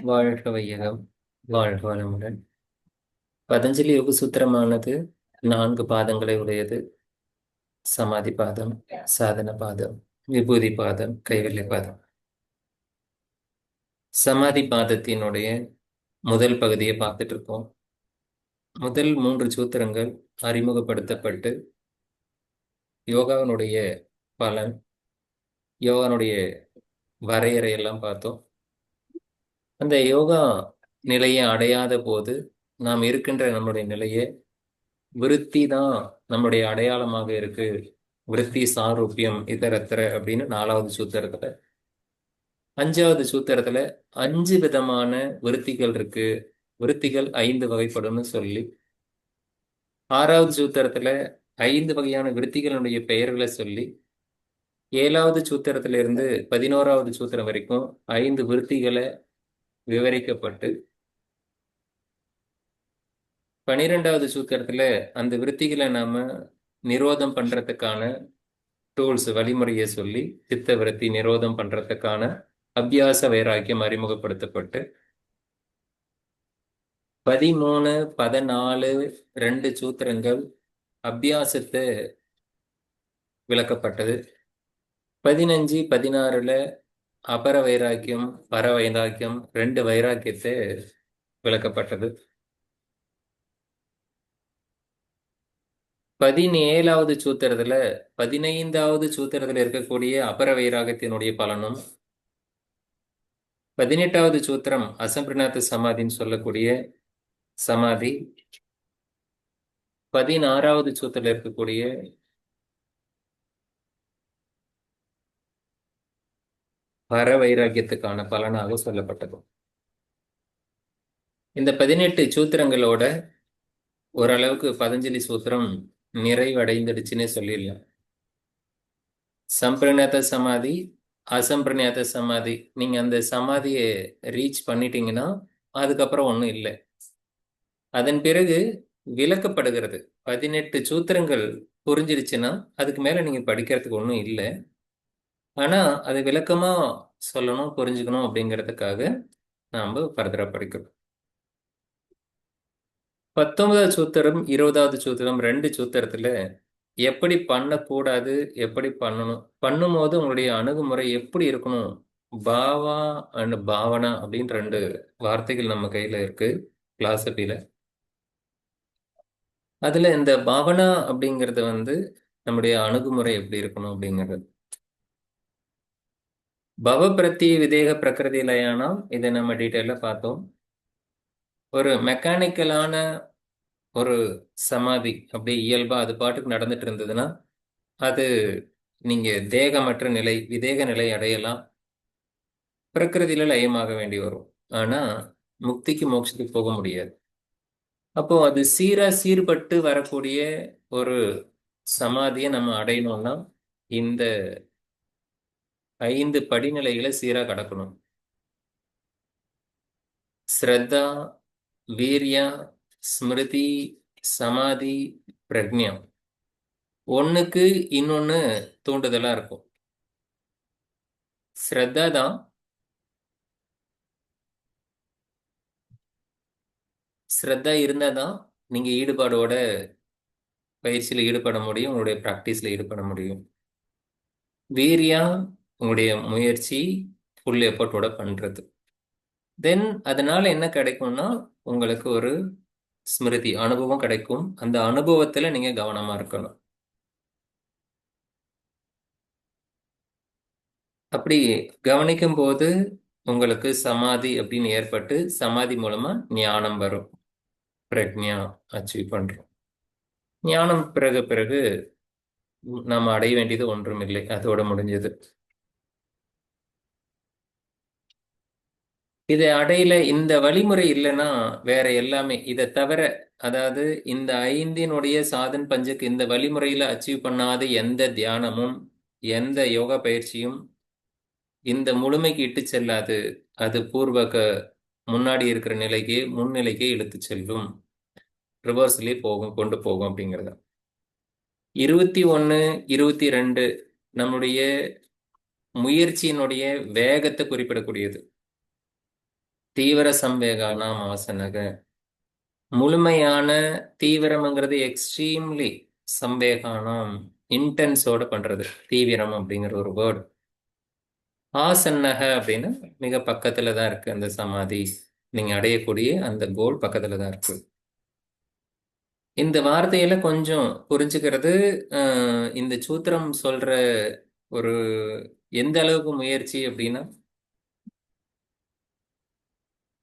வாழ்க வையகம், வாழ்க வளமுடன். பதஞ்சலி யோக சூத்திரமானது 4 பாதங்களை உடையது. சமாதி பாதம், சாதன பாதம், விபூதி பாதம், கைவல்ய பாதம். சமாதி பாதத்தினுடைய முதல் பகுதியை பார்த்துட்டு இருக்கோம். முதல் 3 சூத்திரங்கள் அறிமுகப்படுத்தப்பட்டு யோகாவினுடைய பலன், யோகானுடைய வரையறையெல்லாம் பார்த்தோம். அந்த யோகா நிலையை அடையாத போது நாம் இருக்கின்ற நம்முடைய நிலையை விருத்தி தான் நம்முடைய அடையாளமாக இருக்கு. விருத்தி சாரூபியம் இதரத்திர அப்படின்னு 4வது சூத்திரத்துல, 5வது சூத்திரத்துல 5 விதமான விருத்திகள் இருக்கு. விருத்திகள் 5 வகைப்படும்னு சொல்லி 6வது சூத்திரத்துல 5 வகையான விருத்திகளுடைய பெயர்களை சொல்லி 7வது சூத்திரத்துல இருந்து 11வது சூத்திரம் வரைக்கும் 5 விருத்திகளை விவரிக்கப்பட்டு 12வது சூத்திரத்துல அந்த விருத்திகளை நாம நிரோதம் பண்றதுக்கான டூல்ஸ், வழிமுறையை சொல்லி சித்த விருத்தி நிரோதம் பண்றதுக்கான அபியாச வைராக்கியம் அறிமுகப்படுத்தப்பட்டு 13, 14, 2 சூத்திரங்கள் அபியாசத்தை விளக்கப்பட்டது. 15, 16ல அபர வைராக்கியம், பர வைராக்கியம் 2 வைராக்கியத்தை விளக்கப்பட்டது. 17வது சூத்திரத்துல 15வது சூத்திரத்துல இருக்கக்கூடிய அபர வைராகத்தினுடைய பலனும், 18வது சூத்திரம் அசம்பிரநாத சமாதின்னு சொல்லக்கூடிய சமாதி, 16வது சூத்திரத்தில் இருக்கக்கூடிய பர வைராக்கியத்துக்கான பலனாக சொல்லப்பட்டது. இந்த 18 சூத்திரங்களோட ஓரளவுக்கு பதஞ்சலி சூத்திரம் நிறைவடைந்துடுச்சுன்னே சொல்லிடலாம். சம்பிரநாத சமாதி, அசம்பிரநாத சமாதி, நீங்க அந்த சமாதியை ரீச் பண்ணிட்டீங்கன்னா அதுக்கப்புறம் ஒன்றும் இல்லை. அதன் பிறகு விளக்கப்படுகிறது. 18 சூத்திரங்கள் புரிஞ்சிருச்சுன்னா அதுக்கு மேல நீங்க படிக்கிறதுக்கு ஒன்றும் இல்லை. ஆனா அது விளக்கமா சொல்லணும், புரிஞ்சுக்கணும் அப்படிங்கிறதுக்காக நாம ஃபர்தரா படிக்கிறோம். 19வது சூத்திரம், 20வது சூத்திரம் 2 சூத்திரத்துல எப்படி பண்ணக்கூடாது, எப்படி பண்ணணும், பண்ணும்போது உங்களுடைய அணுகுமுறை எப்படி இருக்கணும், பாவா அண்ட் பாவனா அப்படின்னு 2 வார்த்தைகள் நம்ம கையில இருக்கு பிலாசபில. அதுல இந்த பாவனா அப்படிங்கிறது நம்முடைய அணுகுமுறை எப்படி இருக்கணும் அப்படிங்கிறது. பவ பிரத்தி விதேக பிரகிருதி லயானம், இதை நம்ம டீட்டெயிலாக பார்த்தோம். ஒரு மெக்கானிக்கலான ஒரு சமாதி அப்படி இயல்பா அது பாட்டுக்கு நடந்துட்டு இருந்ததுன்னா அது நீங்க தேகமற்ற நிலை, விதேக நிலை அடையலாம், பிரகிருதியில லயமாக வேண்டி வரும். ஆனா முக்திக்கு மோட்சத்துக்கு போக முடியாது. அப்போ அது சீர்பட்டு வரக்கூடிய ஒரு சமாதியை நம்ம அடையணும்னா இந்த 5 படிநிலைகளை சீரா கடக்கணும். ஸ்ரத்தா, வீரியா, ஸ்மிருதி, சமாதி, பிரக்ஞா. ஒண்ணுக்கு இன்னொன்னு தூண்டுதலா இருக்கும். ஸ்ரத்தா தான், ஸ்ரத்தா இருந்தாதான் நீங்க ஈடுபாடோட பயிற்சியில் ஈடுபட முடியும், உங்களுடைய ப்ராக்டிஸ்ல ஈடுபட முடியும். வீரியா உங்களுடைய முயற்சி, ஃபுல் எஃபர்ட்டோட பண்றது. தென் அதனால என்ன கிடைக்கும்னா உங்களுக்கு ஒரு ஸ்மிருதி அனுபவம் கிடைக்கும். அந்த அனுபவத்துல நீங்க கவனமா இருக்கணும். அப்படி கவனிக்கும் போது உங்களுக்கு சமாதி அப்படின்னு ஏற்பட்டு சமாதி மூலமா ஞானம் வரும். பிரக்ஞா அச்சீவ் பண்றோம். ஞானம் பிறகு பிறகு நம்ம அடைய வேண்டியது ஒன்றும் இல்லை, அதோட முடிஞ்சது. இதை அடையில இந்த வழிமுறை இல்லைன்னா வேற எல்லாமே இதை தவிர, அதாவது இந்த 5னுடைய சாதன் பஞ்சுக்கு இந்த வழிமுறையில அச்சீவ் பண்ணாத எந்த தியானமும் எந்த யோகா பயிற்சியும் இந்த முழுமைக்கு இட்டு செல்லாது. அது முன்னாடி இருக்கிற நிலைக்கு, முன்னிலைக்கே இழுத்து செல்லும், ரிவர்ஸ்லயே போகும், கொண்டு போகும் அப்படிங்கிறது. 21, 22 நம்முடைய முயற்சியினுடைய வேகத்தை குறிப்பிடக்கூடியது. தீவிர சம்வேகானாம் ஆசனக. முழுமையான தீவிரம்ங்கிறது எக்ஸ்ட்ரீம்லி சம்வேகானாம், இன்டென்ஸோட பண்றது தீவிரம் அப்படிங்கிற ஒரு வேர்டு. ஆசன்னக அப்படின்னா மிக பக்கத்துல தான் இருக்கு அந்த சமாதி, நீங்க அடையக்கூடிய அந்த கோல் பக்கத்துல தான் இருக்கு. இந்த வார்த்தையில கொஞ்சம் புரிஞ்சுக்கிறது, இந்த சூத்திரம் சொல்ற ஒரு எந்த அளவுக்கு முயற்சி அப்படின்னா,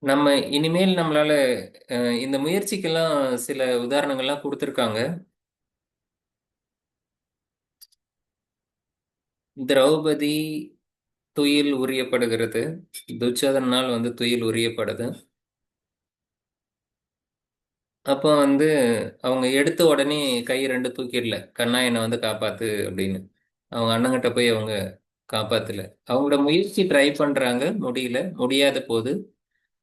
நம்ம இனிமேல் நம்மளால இந்த முயற்சிக்கெல்லாம் சில உதாரணங்கள்லாம் கொடுத்துருக்காங்க. திரௌபதி துயில் உரியப்படுகிறது, துச்சோதனால் வந்து துயில் உரியப்படுது. அப்போ வந்து அவங்க எடுத்த உடனே கை ரெண்டு தூக்கிடல, கண்ணா என்னை வந்து காப்பாத்து அப்படின்னு. அவங்க அண்ணங்கிட்ட போய் அவங்க காப்பாத்தல. அவங்களோட முயற்சி ட்ரை பண்றாங்க, முடியல, முடியாத போது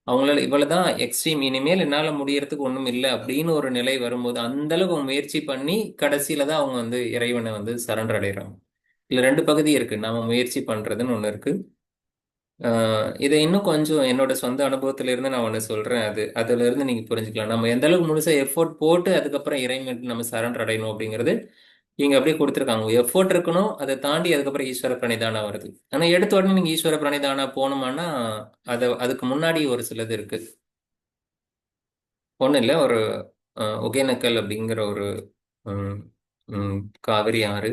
அவங்களால இவ்வளவுதான் எக்ஸ்ட்ரீம், இனிமேல் என்னால முடியறதுக்கு ஒண்ணும் இல்லை அப்படின்னு ஒரு நிலை வரும்போது அந்த அளவுக்கு அவங்க முயற்சி பண்ணி கடைசியில தான் அவங்க வந்து இறைவனை வந்து சரண்டர் அடைகிறாங்க. இதுல ரெண்டு பகுதி இருக்கு, நாம முயற்சி பண்றதுன்னு ஒண்ணு இருக்கு. இதை இன்னும் கொஞ்சம் என்னோட சொந்த அனுபவத்துல இருந்து நான் ஒண்ணு சொல்றேன், அதுல இருந்து நீங்க புரிஞ்சுக்கலாம் நம்ம எந்த அளவுக்கு முழுசா எஃபோர்ட் போட்டு அதுக்கப்புறம் இறைவன் நம்ம சரண்டர் அடையணும் அப்படிங்கிறது இங்க அப்படியே கொடுத்துருக்காங்க. எஃபோர்ட் இருக்கணும், அதை தாண்டி அதுக்கப்புறம் ஈஸ்வர பிரணிதானா வருது. ஆனா எடுத்த உடனே நீங்க ஈஸ்வர பிரணிதானா போகணுமானா அதுக்கு முன்னாடி ஒரு சிலது இருக்கு. ஒன்றும் இல்லை, ஒரு ஒகேனக்கல் அப்படிங்கிற ஒரு ம், ம், காவிரி ஆறு.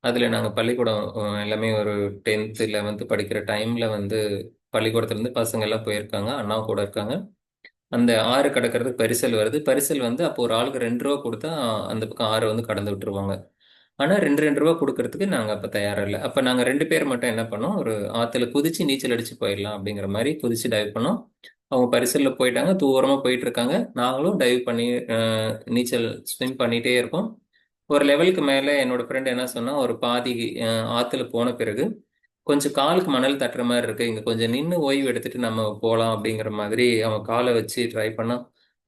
அதில் நாங்கள் பள்ளிக்கூடம் எல்லாமே ஒரு 10th 11th படிக்கிற டைமில் வந்து பள்ளிக்கூடத்துலேருந்து பசங்க எல்லாம் போயிருக்காங்க, அண்ணா கூட இருக்காங்க. அந்த ஆறு கடக்கிறதுக்கு பரிசல் வருது. பரிசல் வந்து அப்போ ஒரு ஆளுக்கு 2 ரூபா கொடுத்தா அந்த பக்கம் ஆறு வந்து கடந்து விட்டுருவாங்க. ஆனால் 2 ரூபா கொடுக்கறதுக்கு நாங்கள் அப்போ தயாராக இல்லை. அப்போ நாங்கள் 2 பேர் மட்டும் என்ன பண்ணோம், ஒரு ஆற்றுல குதிச்சு நீச்சல் அடிச்சு போயிடலாம் அப்படிங்கிற மாதிரி குதிச்சு டைவ் பண்ணோம். அவங்க பரிசலில் போயிட்டாங்க, தூரமாக போயிட்டு இருக்காங்க. நாங்களும் டைவ் பண்ணி நீச்சல் ஸ்விம் பண்ணிகிட்டே இருக்கோம். ஒரு லெவலுக்கு மேலே என்னோட ஃப்ரெண்ட் என்ன சொன்னா, ஒரு பாதி ஆற்றுல போன பிறகு கொஞ்சம் காலுக்கு மணல் தட்டுற மாதிரி இருக்கு, இங்க கொஞ்சம் நின்று ஓய்வு எடுத்துட்டு நம்ம போகலாம் அப்படிங்கிற மாதிரி அவன் காலை வச்சு ட்ரை பண்ணா.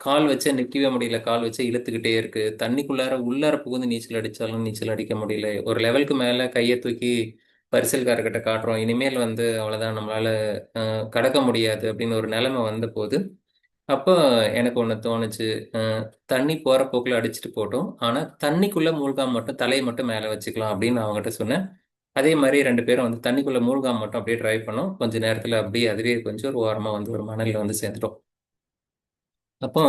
கால் வச்சு நிற்கவே முடியல, கால் வச்சு இழுத்துக்கிட்டே இருக்கு. தண்ணிக்குள்ளார உள்ளார புகுந்து நீச்சல் அடிச்சாலும் நீச்சல் அடிக்க முடியல. ஒரு லெவலுக்கு மேல கையை தூக்கி பரிசல்காரர்கிட்ட காட்டுறோம், இனிமேல் வந்து அவ்வளவுதான், நம்மளால கடக்க முடியாது அப்படின்னு ஒரு நிலைமை வந்த போது அப்போ எனக்கு ஒண்ணு தோணுச்சு. அஹ் தண்ணி போற போக்குல அடிச்சுட்டு போட்டோம், ஆனா தண்ணிக்குள்ள மூழ்காம மட்டும் தலையை மட்டும் மேல வச்சுக்கலாம் அப்படின்னு நான் அவங்ககிட்ட சொன்னேன். அதே மாதிரி 2 பேரும் வந்து தண்ணிக்குள்ள மூழ்காம மட்டும் அப்படியே ட்ரை பண்ணோம். கொஞ்ச நேரத்துல அப்படியே அதுவே கொஞ்சம் ஒரு ஓரமா வந்து ஒரு மணல்ல வந்து சேர்ந்துட்டோம். அப்போ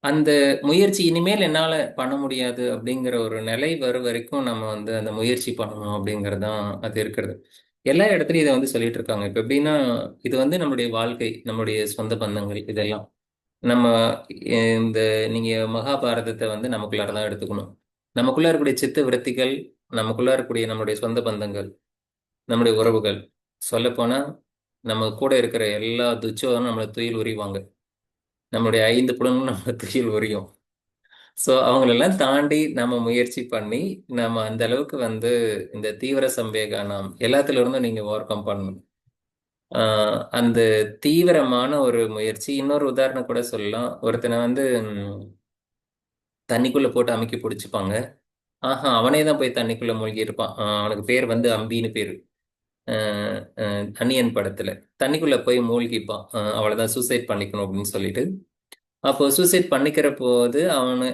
அந்த முயற்சி இனிமேல் என்னால பண்ண முடியாது அப்படிங்கிற ஒரு நிலை வரும் வரைக்கும் நம்ம வந்து அந்த முயற்சி பண்ணணும் அப்படிங்கிறது தான் அது இருக்கிறது. எல்லா இடத்துலயும் இதை வந்து சொல்லிட்டு இருக்காங்க. இப்ப எப்படின்னா, இது வந்து நம்மளுடைய வாழ்க்கை, நம்மளுடைய சொந்த பந்தங்கள், இதெல்லாம் நம்ம இந்த நீங்க மகாபாரதத்தை வந்து நமக்குள்ளார தான் எடுத்துக்கணும். நமக்குள்ள இருக்கக்கூடிய சித்த விருத்திகள், நமக்குள்ள இருக்கக்கூடிய நம்மளுடைய சொந்த பந்தங்கள், நம்முடைய உறவுகள், சொல்லப்போனா நம்ம கூட இருக்கிற எல்லா துச்சோதனும் நம்மளை துயில் உரிவாங்க. நம்மளுடைய 5 புலனும் நம்மளை துயில் உரியும். ஸோ அவங்களெல்லாம் தாண்டி நம்ம முயற்சி பண்ணி நம்ம அந்த அளவுக்கு வந்து இந்த தீவிர சம்பேகானம் எல்லாத்துல இருந்தும் நீங்க ஓவர் கம் பண்ணணும். அந்த தீவிரமான ஒரு முயற்சி. இன்னொரு உதாரணம் கூட சொல்லலாம். ஒருத்தனை வந்து தண்ணிக்குள்ள போட்டு அமுக்கி பிடிச்சிப்பாங்க. அவனே தான் போய் தண்ணிக்குள்ள மூழ்கி இருப்பான். அவனுக்கு பேர் வந்து அம்பின்னு பேரு. அந்நியன் படத்துல தண்ணிக்குள்ள போய் மூழ்கிப்பான். அவ்வளவுதான், சூசைட் பண்ணிக்கணும் அப்படின்னு சொல்லிட்டு. அப்போ சூசைட் பண்ணிக்கிற போது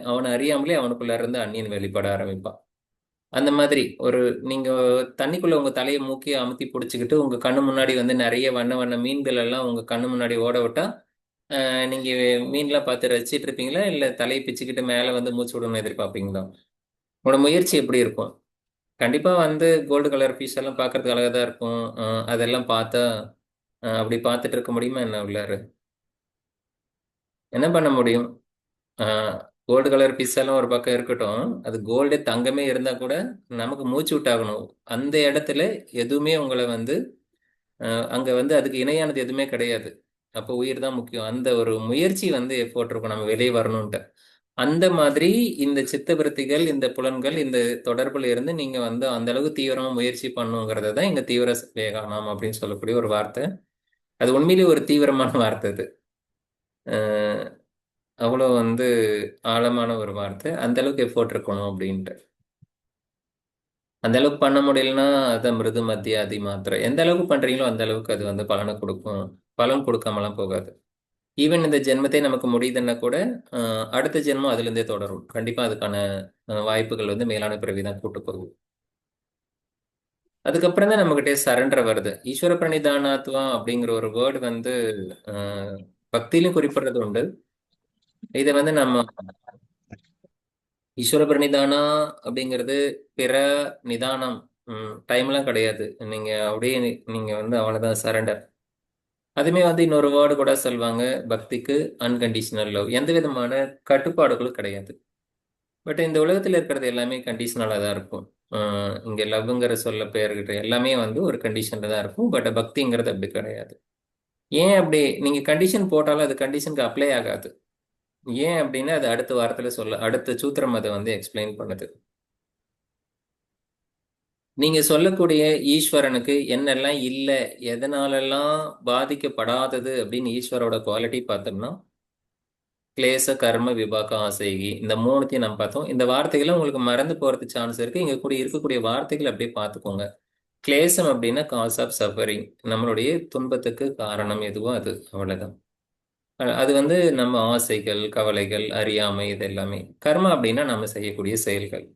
அவனை அறியாமலே அவனுக்குள்ள இருந்து அந்நியன் வெளிப்பட ஆரம்பிப்பான். அந்த மாதிரி ஒரு நீங்க தண்ணிக்குள்ள உங்க தலையை மூக்கி அமுத்தி பிடிச்சிக்கிட்டு உங்க கண்ணு முன்னாடி வந்து நிறைய வண்ண வண்ண மீன்கள் எல்லாம் உங்க கண்ணு முன்னாடி ஓட விட்டா நீங்க மீன்லாம் பார்த்து ரசிச்சிட்டு இருப்பீங்களா, இல்ல தலையை பிச்சுக்கிட்டு மேல வந்து மூச்சு விடணும்னு எதிர்பார்ப்பீங்களா? உங்களோட முயற்சி எப்படி இருக்கும்? கண்டிப்பா வந்து கோல்டு கலர் ஃபிஷ் எல்லாம் பார்க்கறதுக்கு அழகா தான் இருக்கும். அதெல்லாம் பார்த்தா அப்படி பார்த்துட்டு இருக்க முடியுமா என்ன உள்ளாரு? என்ன பண்ண முடியும்? கோல்டு கலர் ஃபிஷ் எல்லாம் ஒரு பக்கம் இருக்கட்டும், அது கோல்டே தங்கமே இருந்தா கூட நமக்கு மூச்சு விட்டாகணும். அந்த இடத்துல எதுவுமே உங்களை வந்து அங்க வந்து அதுக்கு இணையானது எதுவுமே கிடையாது. அப்போ உயிர் தான் முக்கியம். அந்த ஒரு முயற்சி வந்து எஃபோர்ட் இருக்கும் நம்ம வெளியே வரணும்ட்டு. அந்த மாதிரி இந்த சித்தவிருத்திகள், இந்த புலன்கள், இந்த தொடர்புல இருந்து நீங்க வந்து அந்த அளவுக்கு தீவிரமா முயற்சி பண்ணுங்கிறத தான் இங்க தீவிர வேகானம் அப்படின்னு சொல்லக்கூடிய ஒரு வார்த்தை. அது உண்மையிலேயே ஒரு தீவிரமான வார்த்தை அது. அஹ் அவ்வளவு வந்து ஆழமான ஒரு வார்த்தை. அந்த அளவுக்கு எஃபோர்ட் இருக்கணும் அப்படின்ட்டு. அந்த அளவுக்கு பண்ண முடியலன்னா அதான் மிருது மத்திய அதி மாத்திரை. எந்த அளவுக்கு பண்றீங்களோ அந்த அளவுக்கு அது வந்து பலனை கொடுக்கும். பலன் கொடுக்காமலாம் போகாது. ஈவன் இந்த ஜென்மத்தை நமக்கு முடியுதுன்னா கூட அடுத்த ஜென்மம் அதுலேருந்தே தொடரும். கண்டிப்பாக அதுக்கான வாய்ப்புகள் வந்து மேலான பிறவி தான் கூட்டு போகும். அதுக்கப்புறம் தான் நம்மகிட்டே சரண்டர் வருது. ஈஸ்வர பிரணிதானாத்வா அப்படிங்கிற ஒரு வேர்டு வந்து பக்தியிலும் குறிப்பிடுறது உண்டு. இதை வந்து நம்ம ஈஸ்வர பிரணிதானா அப்படிங்கிறது பிற நிதானம் டைம்லாம் கிடையாது. நீங்க அப்படியே நீங்க வந்து அவ்வளவுதான் சரண்டர். அதுமே வந்து இன்னொரு வேர்டு கூட சொல்லுவாங்க, பக்திக்கு அன்கண்டிஷனல் லவ். எந்த விதமான கட்டுப்பாடுகளும் கிடையாது. பட் இந்த உலகத்தில் இருக்கிறது எல்லாமே கண்டிஷனலாக தான் இருக்கும். இங்கே லவ்ங்கிற சொல்ல பெயர்கிட்ட எல்லாமே வந்து ஒரு கண்டிஷனில் தான் இருக்கும். பட் பக்திங்கிறது அப்படி கிடையாது. ஏன் அப்படி நீங்கள் கண்டிஷன் போட்டாலும் அது கண்டிஷனுக்கு அப்ளை ஆகாது. ஏன் அப்படின்னா அது அடுத்த வாரத்தில் அடுத்த சூத்திரம் அதை வந்து எக்ஸ்பிளைன் பண்ணுது. நீங்க சொல்லக்கூடிய ஈஸ்வரனுக்கு என்னெல்லாம் இல்லை, எதனாலெல்லாம் பாதிக்கப்படாதது அப்படின்னு ஈஸ்வரோட குவாலிட்டி பார்த்தோம்னா, கிளேச கர்ம விபாக ஆசைகி, இந்த மூணுத்தையும் நம்ம பார்த்தோம். இந்த வார்த்தைகளை உங்களுக்கு மறந்து போறதுக்கு சான்ஸ் இருக்கு. இங்க கூட இருக்கக்கூடிய வார்த்தைகள் அப்படியே பார்த்துக்கோங்க. கிளேசம் அப்படின்னா காஸ் ஆஃப் சஃபரிங், நம்மளுடைய துன்பத்துக்கு காரணம் எதுவோ அது, அவ்வளவுதான். அது வந்து நம்ம ஆசைகள், கவலைகள், அறியாமை, இது எல்லாமே. கர்மா அப்படின்னா நம்ம செய்யக்கூடிய செயல்கள்.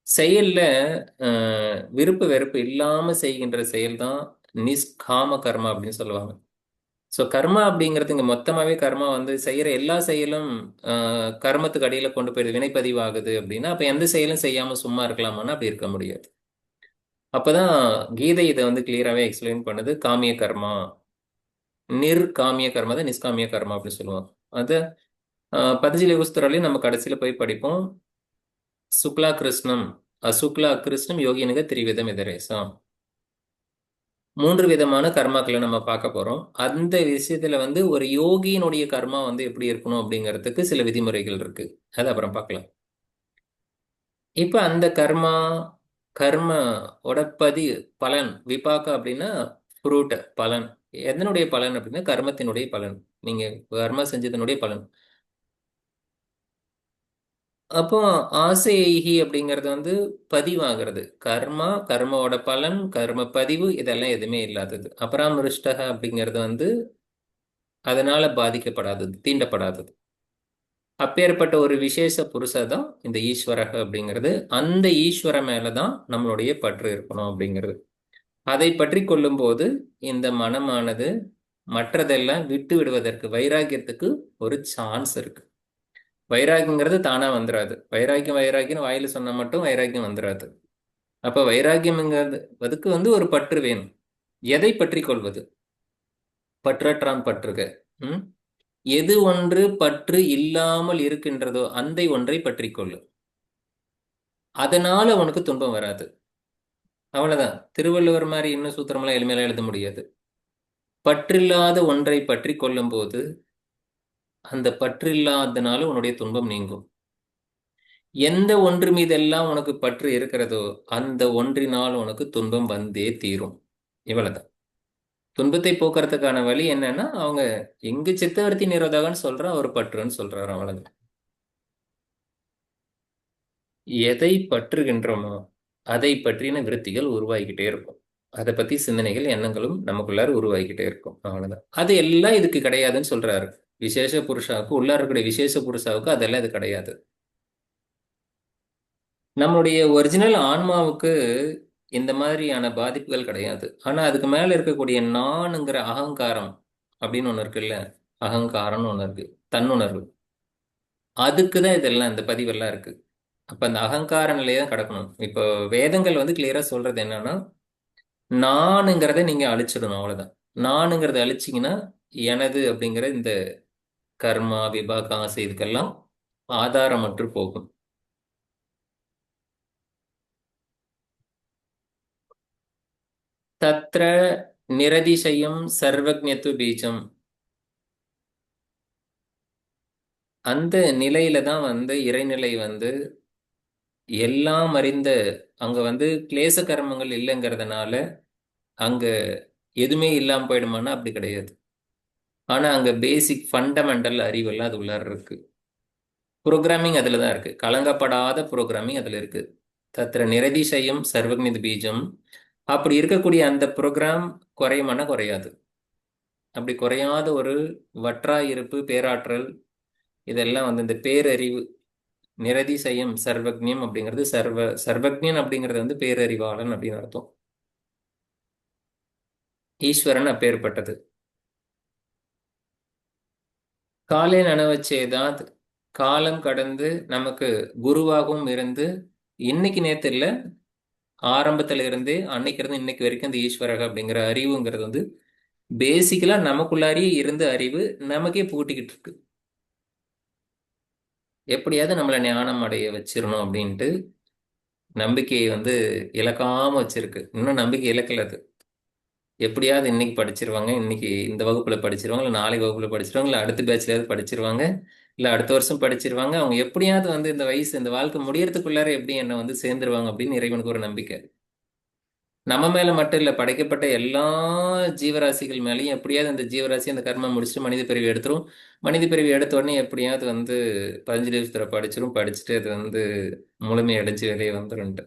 செயல்ல விருப்பு வெறுப்பு இல்லாம செய்கின்ற செயல் தான் நிஷ்காம கர்மா அப்படின்னு சொல்லுவாங்க. ஸோ கர்மா அப்படிங்கிறது இங்க மொத்தமாவே கர்மா வந்து செய்யற எல்லா செயலும் கர்மத்துக்கு அடியில கொண்டு போயிடுது, வினைப்பதிவாகுது அப்படின்னா அப்ப எந்த செயலும் செய்யாம சும்மா இருக்கலாமான்னா அப்படி இருக்க முடியாது. அப்பதான் கீதை இதை வந்து கிளியராகவே எக்ஸ்பிளைன் பண்ணுது. காமிய கர்மா, நிர்காமிய கர்மா தான் நிஷ்காமிய கர்மா அப்படின்னு சொல்லுவாங்க. அது பதஞ்சலி புஸ்தராலையும் நம்ம கடைசியில போய் படிப்போம். சுக்லா கிருஷ்ணம் அசுக்லா கிருஷ்ணம் யோகினுக திரிவிதம் இதரேசம், மூன்று விதமான கர்மாக்களை நம்ம பார்க்க போறோம். அந்த விஷயத்துல வந்து ஒரு யோகியினுடைய கர்மா வந்து எப்படி இருக்கணும் அப்படிங்கிறதுக்கு சில விதிமுறைகள் இருக்கு. அது அப்புறம் பார்க்கலாம். இப்ப அந்த கர்ம உடப்பதி பலன் விபாக்க அப்படின்னா ஃப்ரூட் பலன். எதனுடைய பலன் அப்படின்னா கர்மத்தினுடைய பலன். நீங்க கர்மா செஞ்சதனுடைய பலன். அப்போ ஆசைஹி அப்படிங்கிறது வந்து பதிவாகிறது. கர்மாவோட பலன், கர்ம பதிவு, இதெல்லாம் எதுவுமே இல்லாதது. அபராமிருஷ்டக அப்படிங்கிறது வந்து அதனால பாதிக்கப்படாதது, தீண்டப்படாதது. அப்பேற்பட்ட ஒரு விசேஷ புருஷ தான் இந்த ஈஸ்வரக அப்படிங்கிறது. அந்த ஈஸ்வர மேலதான் நம்மளுடைய பற்று இருக்கணும் அப்படிங்கிறது. அதை பற்றி கொள்ளும்போது இந்த மனமானது மற்றதெல்லாம் விட்டு விடுவதற்கு, வைராக்கியத்துக்கு ஒரு சான்ஸ் இருக்கு. வைராக்கியங்கிறது தானா வந்துடாது. வைராக்கியம் வைராக்கியம் வாயில சொன்னா மட்டும் வைராக்கியம் வந்துடாது. அப்ப வைராக்கியம்ங்கிறது அதுக்கு வந்து ஒரு பற்று வேணும். எதை பற்றி கொள்வது? பற்றற்றான் பற்றுக. ம் எது ஒன்று பற்று இல்லாமல் இருக்கின்றதோ அந்த ஒன்றை பற்றி கொள்ளு. அதனால உனக்கு துன்பம் வராது. அவ்வளவுதான். திருவள்ளுவர் மாதிரி இன்னும் சூத்திரமெல்லாம் எளிமையில எழுத முடியாது. பற்றில்லாத ஒன்றை பற்றி கொள்ளும் போது அந்த பற்றில்லாதனால உன்னுடைய துன்பம் நீங்கும். எந்த ஒன்று மீதெல்லாம் உனக்கு பற்று இருக்கிறதோ அந்த ஒன்றினால் உனக்கு துன்பம் வந்தே தீரும். இவ்வளவுதான். துன்பத்தை போக்குறதுக்கான வழி என்னன்னா, அவங்க எங்க சித்தவர்த்தி நிரோதகன்னு சொல்ற ஒரு பற்றுன்னு சொல்றாரு. அவ்வளவுதான். எதை பற்றுகின்றோமோ அதை பற்றின விருத்திகள் உருவாகிக்கிட்டே இருக்கும். அதை பத்தி சிந்தனைகள், எண்ணங்களும் நமக்குள்ளார உருவாகிக்கிட்டே இருக்கும். அவ்வளவுதான். அது எல்லாம் இதுக்கு கிடையாதுன்னு சொல்றாரு. விசேஷ புருஷாவுக்கு, உள்ளார இருக்கக்கூடிய விசேஷ புருஷாவுக்கு அதெல்லாம் இது கிடையாது. நம்முடைய ஒரிஜினல் ஆன்மாவுக்கு இந்த மாதிரியான பாதிப்புகள் கிடையாது. ஆனா அதுக்கு மேல இருக்கக்கூடிய நான்ங்கிற அகங்காரம் அப்படின்னு ஒண்ணு இருக்குல்ல, அகங்காரம்னு ஒண்ணு இருக்கு, தன்னுணர்வு. அதுக்குதான் இதெல்லாம், இந்த பதிவெல்லாம் இருக்கு. அப்ப அந்த அகங்கார நிலையை தான் கடக்கணும். இப்போ வேதங்கள் வந்து கிளியரா சொல்றது என்னன்னா, நானுங்கிறத நீங்க அழிச்சிடணும், அவ்வளவுதான். நானுங்கிறத அழிச்சிங்கன்னா எனது அப்படிங்கிற இந்த கர்மா விபாக ஆசை இதுக்கெல்லாம் ஆதாரமற்று போகும். தத்ர நிரதிசயம் சர்வஜ்ஞத்து பீஜம், அந்த நிலையில தான் வந்து இறைநிலை வந்து எல்லாம் அறிந்த, அங்க வந்து கிளேச கர்மங்கள் இல்லைங்கிறதுனால அங்க எதுவுமே இல்லாம போயிடுமான்னா அப்படி கிடையாது. ஆனா அங்க பேசிக் ஃபண்டமெண்டல் அறிவெல்லாம் அது உள்ளார இருக்கு. ப்ரோக்ராமிங் அதுல தான் இருக்கு. கலங்கப்படாத ப்ரோக்ராமிங் அதுல இருக்கு. தத்திர நிரதிசயம் சர்வஜ்ஞ பீஜம். அப்படி இருக்கக்கூடிய அந்த ப்ரோக்ராம் குறையுமானா குறையாது. அப்படி குறையாத ஒரு வற்றாயிருப்பு, பேராற்றல், இதெல்லாம் வந்து இந்த பேரறிவு, நிரதிசயம் சர்வக்ஞம் அப்படிங்கிறது, சர்வக்ஞன் அப்படிங்கிறது வந்து பேரறிவாளன் அப்படின்னு அர்த்தம். ஈஸ்வரன் அப்பேற்பட்டது. காலே நனவச்சேதாத், காலம் கடந்து நமக்கு குருவாகவும் இருந்து, இன்னைக்கு நேத்து இல்ல, ஆரம்பத்துல இருந்தே அன்னைக்கு இருந்து இன்னைக்கு வரைக்கும் இந்த ஈஸ்வரக அப்படிங்கிற அறிவுங்கிறது வந்து பேசிக்கலா நமக்குள்ளாரியே இருந்த அறிவு நமக்கே பூட்டிக்கிட்டு இருக்கு. எப்படியாவது நம்மளை ஞானம் அடைய வச்சிடணும் அப்படின்ட்டு நம்பிக்கையை வந்து இழக்காம வச்சிருக்கு. இன்னும் நம்பிக்கை இழக்கல அது. எப்படியாவது இன்னைக்கு படிச்சிருவாங்க, இன்னைக்கு இந்த வகுப்புல படிச்சிருவாங்க, இல்லை நாளைக்கு வகுப்புல படிச்சிருவாங்க, இல்லை அடுத்த பேட்ச்லயாவது படிச்சிருவாங்க, இல்லை அடுத்த வருஷம் படிச்சிருவாங்க. அவங்க எப்படியாவது வந்து இந்த வயசு, இந்த வாழ்க்கை முடியறதுக்குள்ளார எப்படி என்னை வந்து சேர்ந்துருவாங்க அப்படின்னு இறைவனுக்கு ஒரு நம்பிக்கை. நம்ம மேல மட்டும் இல்ல, படைக்கப்பட்ட எல்லா ஜீவராசிகள் மேலேயும் எப்படியாவது அந்த ஜீவராசி அந்த கர்மம் முடிச்சுட்டு மனித பிறவி எடுத்துரும். மனித பிறவி எடுத்த உடனே எப்படியாவது வந்து 15 நிமிஷத்துல படிச்சிரும், படிச்சுட்டு அது வந்து முழுமை அடைஞ்சு வெளியே வந்துருன்ட்டு.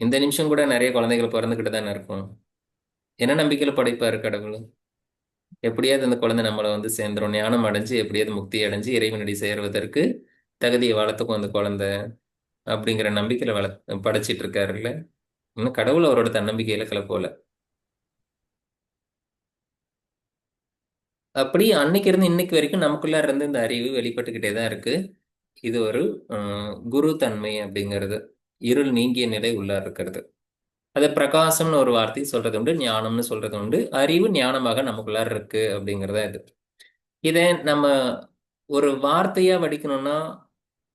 இந்த நிமிஷம் கூட நிறைய குழந்தைகள் பிறந்துகிட்டு தானே இருக்கும். என்ன நம்பிக்கையில படைப்பாரு கடவுள்? எப்படியாவது அந்த குழந்தை நம்மளை வந்து சேர்ந்துரும், ஞானம் அடைஞ்சு எப்படியாவது முக்தி அடைஞ்சு இறைவனடி சேர்வதற்கு தகுதியை வளர்த்துக்கும் அந்த குழந்தை அப்படிங்கிற நம்பிக்கையில படைச்சிட்டு இருக்காருல்ல. இன்னும் கடவுள் அவரோட தன்னம்பிக்கையில போல. அப்படி அன்னைக்கு இருந்து இன்னைக்கு வரைக்கும் நமக்குள்ள இருந்து இந்த அறிவு வெளிப்பட்டுக்கிட்டே தான் இருக்கு. இது ஒரு குரு தன்மை அப்படிங்கிறது, இருள் நீங்கிய நிலை உள்ளார் இருக்கிறது. அது பிரகாசம்னு ஒரு வார்த்தை சொல்றது உண்டு, ஞானம்னு சொல்றது உண்டு. அறிவு ஞானமாக நமக்குள்ளார இருக்கு அப்படிங்கிறதா இது. இதை நம்ம ஒரு வார்த்தையா வடிக்கணும்னா,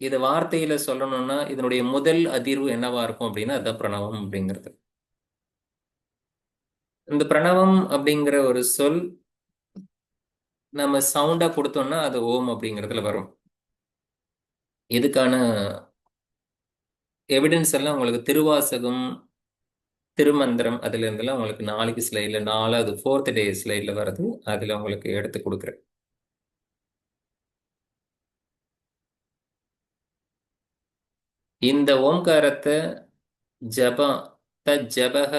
இதை வார்த்தையில சொல்லணும்னா, இதனுடைய முதல் அதிர்வு என்னவா இருக்கும் அப்படின்னா அதுதான் பிரணவம் அப்படிங்கிறது. இந்த பிரணவம் அப்படிங்கிற ஒரு சொல் நம்ம சவுண்டா கொடுத்தோம்னா அது ஓம் அப்படிங்கிறதுல வரும். இதுக்கான எவிடன்ஸ் எல்லாம் உங்களுக்கு திருவாசகம், திருமந்திரம் அதுல இருந்தெல்லாம் உங்களுக்கு நாளைக்கு ஸ்லைட்ல, நாலாவது ஃபோர்த் டே ஸ்லைட்ல வருது, அதுல உங்களுக்கு எடுத்து கொடுக்குறேன். இந்த ஓம்காரத்தை ஜபம், ஜபக,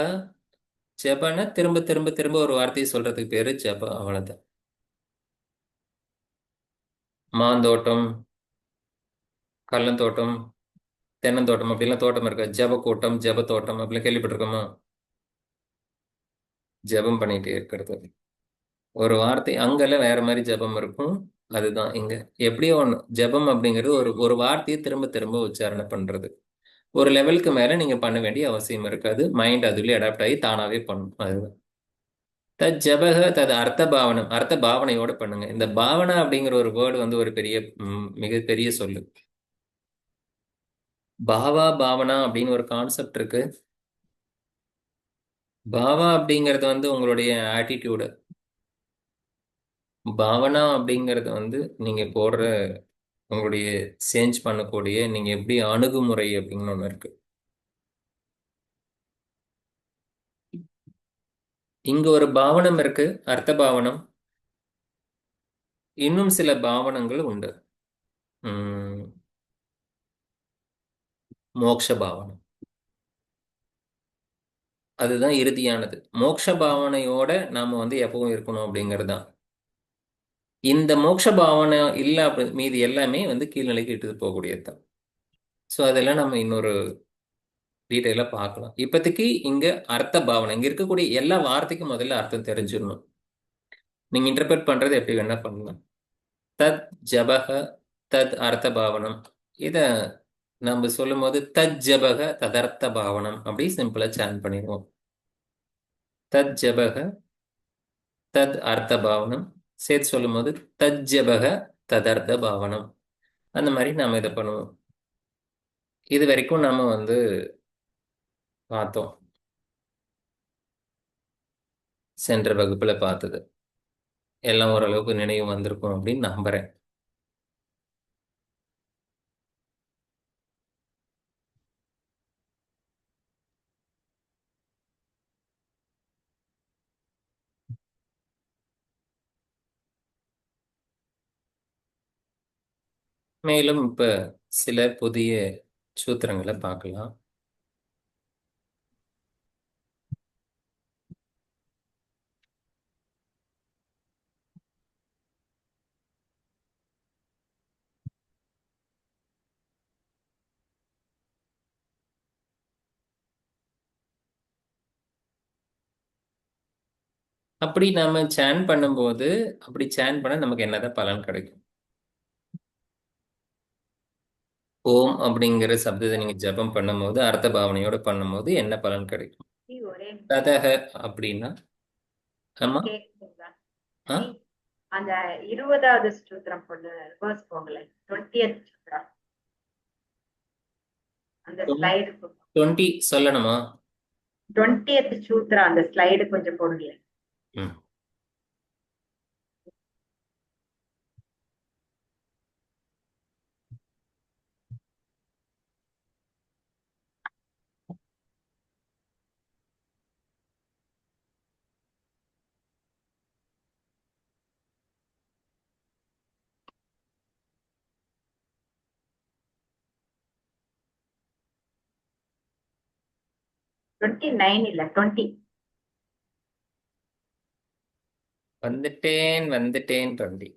ஜபன திரும்ப திரும்ப திரும்ப ஒரு வார்த்தையை சொல்றதுக்கு பேரு ஜப, அவ்வளவுதான். மாந்தோட்டம், கள்ளந்தோட்டம், தென்னந்தோட்டம் அப்படிலாம் தோட்டம் இருக்கா? ஜப கூட்டம், ஜப தோட்டம் அப்படிலாம் கேள்விப்பட்டிருக்கோமா? ஜபம் பண்ணிட்டே இருக்கிறது. ஒரு வார்த்தை அங்கெல்லாம் வேற மாதிரி ஜபம் இருக்கும். அதுதான் இங்க எப்படியோ ஒண்ணு. ஜபம் அப்படிங்கிறது ஒரு ஒரு வார்த்தையை திரும்ப திரும்ப உச்சாரணை பண்றது. ஒரு லெவலுக்கு மேல நீங்க பண்ண வேண்டிய அவசியம் இருக்காது. மைண்ட் அதுலயே அடாப்ட் ஆகி தானாவே பண்ணும். அதுதான் தத் ஜபக தது அர்த்த பாவனம். அர்த்த பாவனையோட பண்ணுங்க. இந்த பாவனா அப்படிங்கிற ஒரு வேர்டு வந்து ஒரு பெரிய மிகப்பெரிய சொல்லு. பாவா பாவனா அப்படின்னு ஒரு கான்செப்ட் இருக்கு. பாவா அப்படிங்கிறது வந்து உங்களுடைய ஆட்டிடியூடு. பாவனா அப்படிங்கிறது வந்து நீங்க போடுற உங்களுடைய சேஞ்ச் பண்ணக்கூடிய நீங்க எப்படி அணுகுமுறை அப்படின்னு ஒண்ணு இருக்கு. இங்க ஒரு பாவனம் இருக்கு, அர்த்த பாவனம். இன்னும் சில பாவனங்கள் உண்டு. உம் மோக்ஷ பாவனம் அதுதான் இறுதியானது. மோக்ஷ பாவனையோட நாம வந்து எப்பவும் இருக்கணும் அப்படிங்கிறது தான். இந்த மோட்ச பாவனை இல்ல அப்படி மீதி எல்லாமே வந்து கீழ்நிலைக்கு இட்டு போகக்கூடியது தான். ஸோ அதெல்லாம் நம்ம இன்னொரு டீட்டெயிலாக பார்க்கலாம். இப்போதைக்கு இங்க அர்த்த பாவனை, இங்க இருக்கக்கூடிய எல்லா வார்த்தைக்கும் முதல்ல அர்த்தம் தெரிஞ்சிடணும். நீங்க இன்டர்பிரட் பண்றது எப்படி வேணா பண்ணலாம். தத் ஜபக, தத் அர்த்த பாவனம். இத நம்ம சொல்லும் போது தத் ஜபக ததர்த்த பாவனம் அப்படி சிம்பிளா சேன் பண்ணிடுவோம். தத் ஜபக தத் அர்த்த பாவனம் சேர்த்து சொல்லும் போது தத் ஜபக ததர்த்த பாவனம். அந்த மாதிரி நாம இதை பண்ணுவோம். இது வரைக்கும் நாம வந்து பார்த்தோம், சென்ற வகுப்புல பார்த்தது எல்லாம் ஓரளவுக்கு நினைவு வந்திருக்கும் அப்படின்னு நம்புறேன். மேலும் இப்ப சில புதிய சூத்திரங்களை பார்க்கலாம். அப்படி நாம சேன் பண்ணும்போது அப்படி சேன் பண்ண நமக்கு என்னதான் பலன் கிடைக்கும்? ஓம் அப்படிங்கிற சப்தத்தை நீங்க ஜபம் பண்ணும்போது அர்த்த பாவனையோட பண்ணும்போது என்ன பலன் கிடைக்கும்? ஒரே ததக அப்படின்னா ஆமா கேக்குதுங்களா? ஆ அந்த 20வது சூத்திரம் பொண்ணு ரிவர்ஸ் போகல 20th சூத்திரம் அந்த ஸ்லைடு 20 சொல்லணுமா? 20th சூத்திரம் அந்த ஸ்லைடு கொஞ்சம் போடுங்க. ம். டுவெண்ட்டி நைன் இல்ல 20. வந்துட்டேன் 20.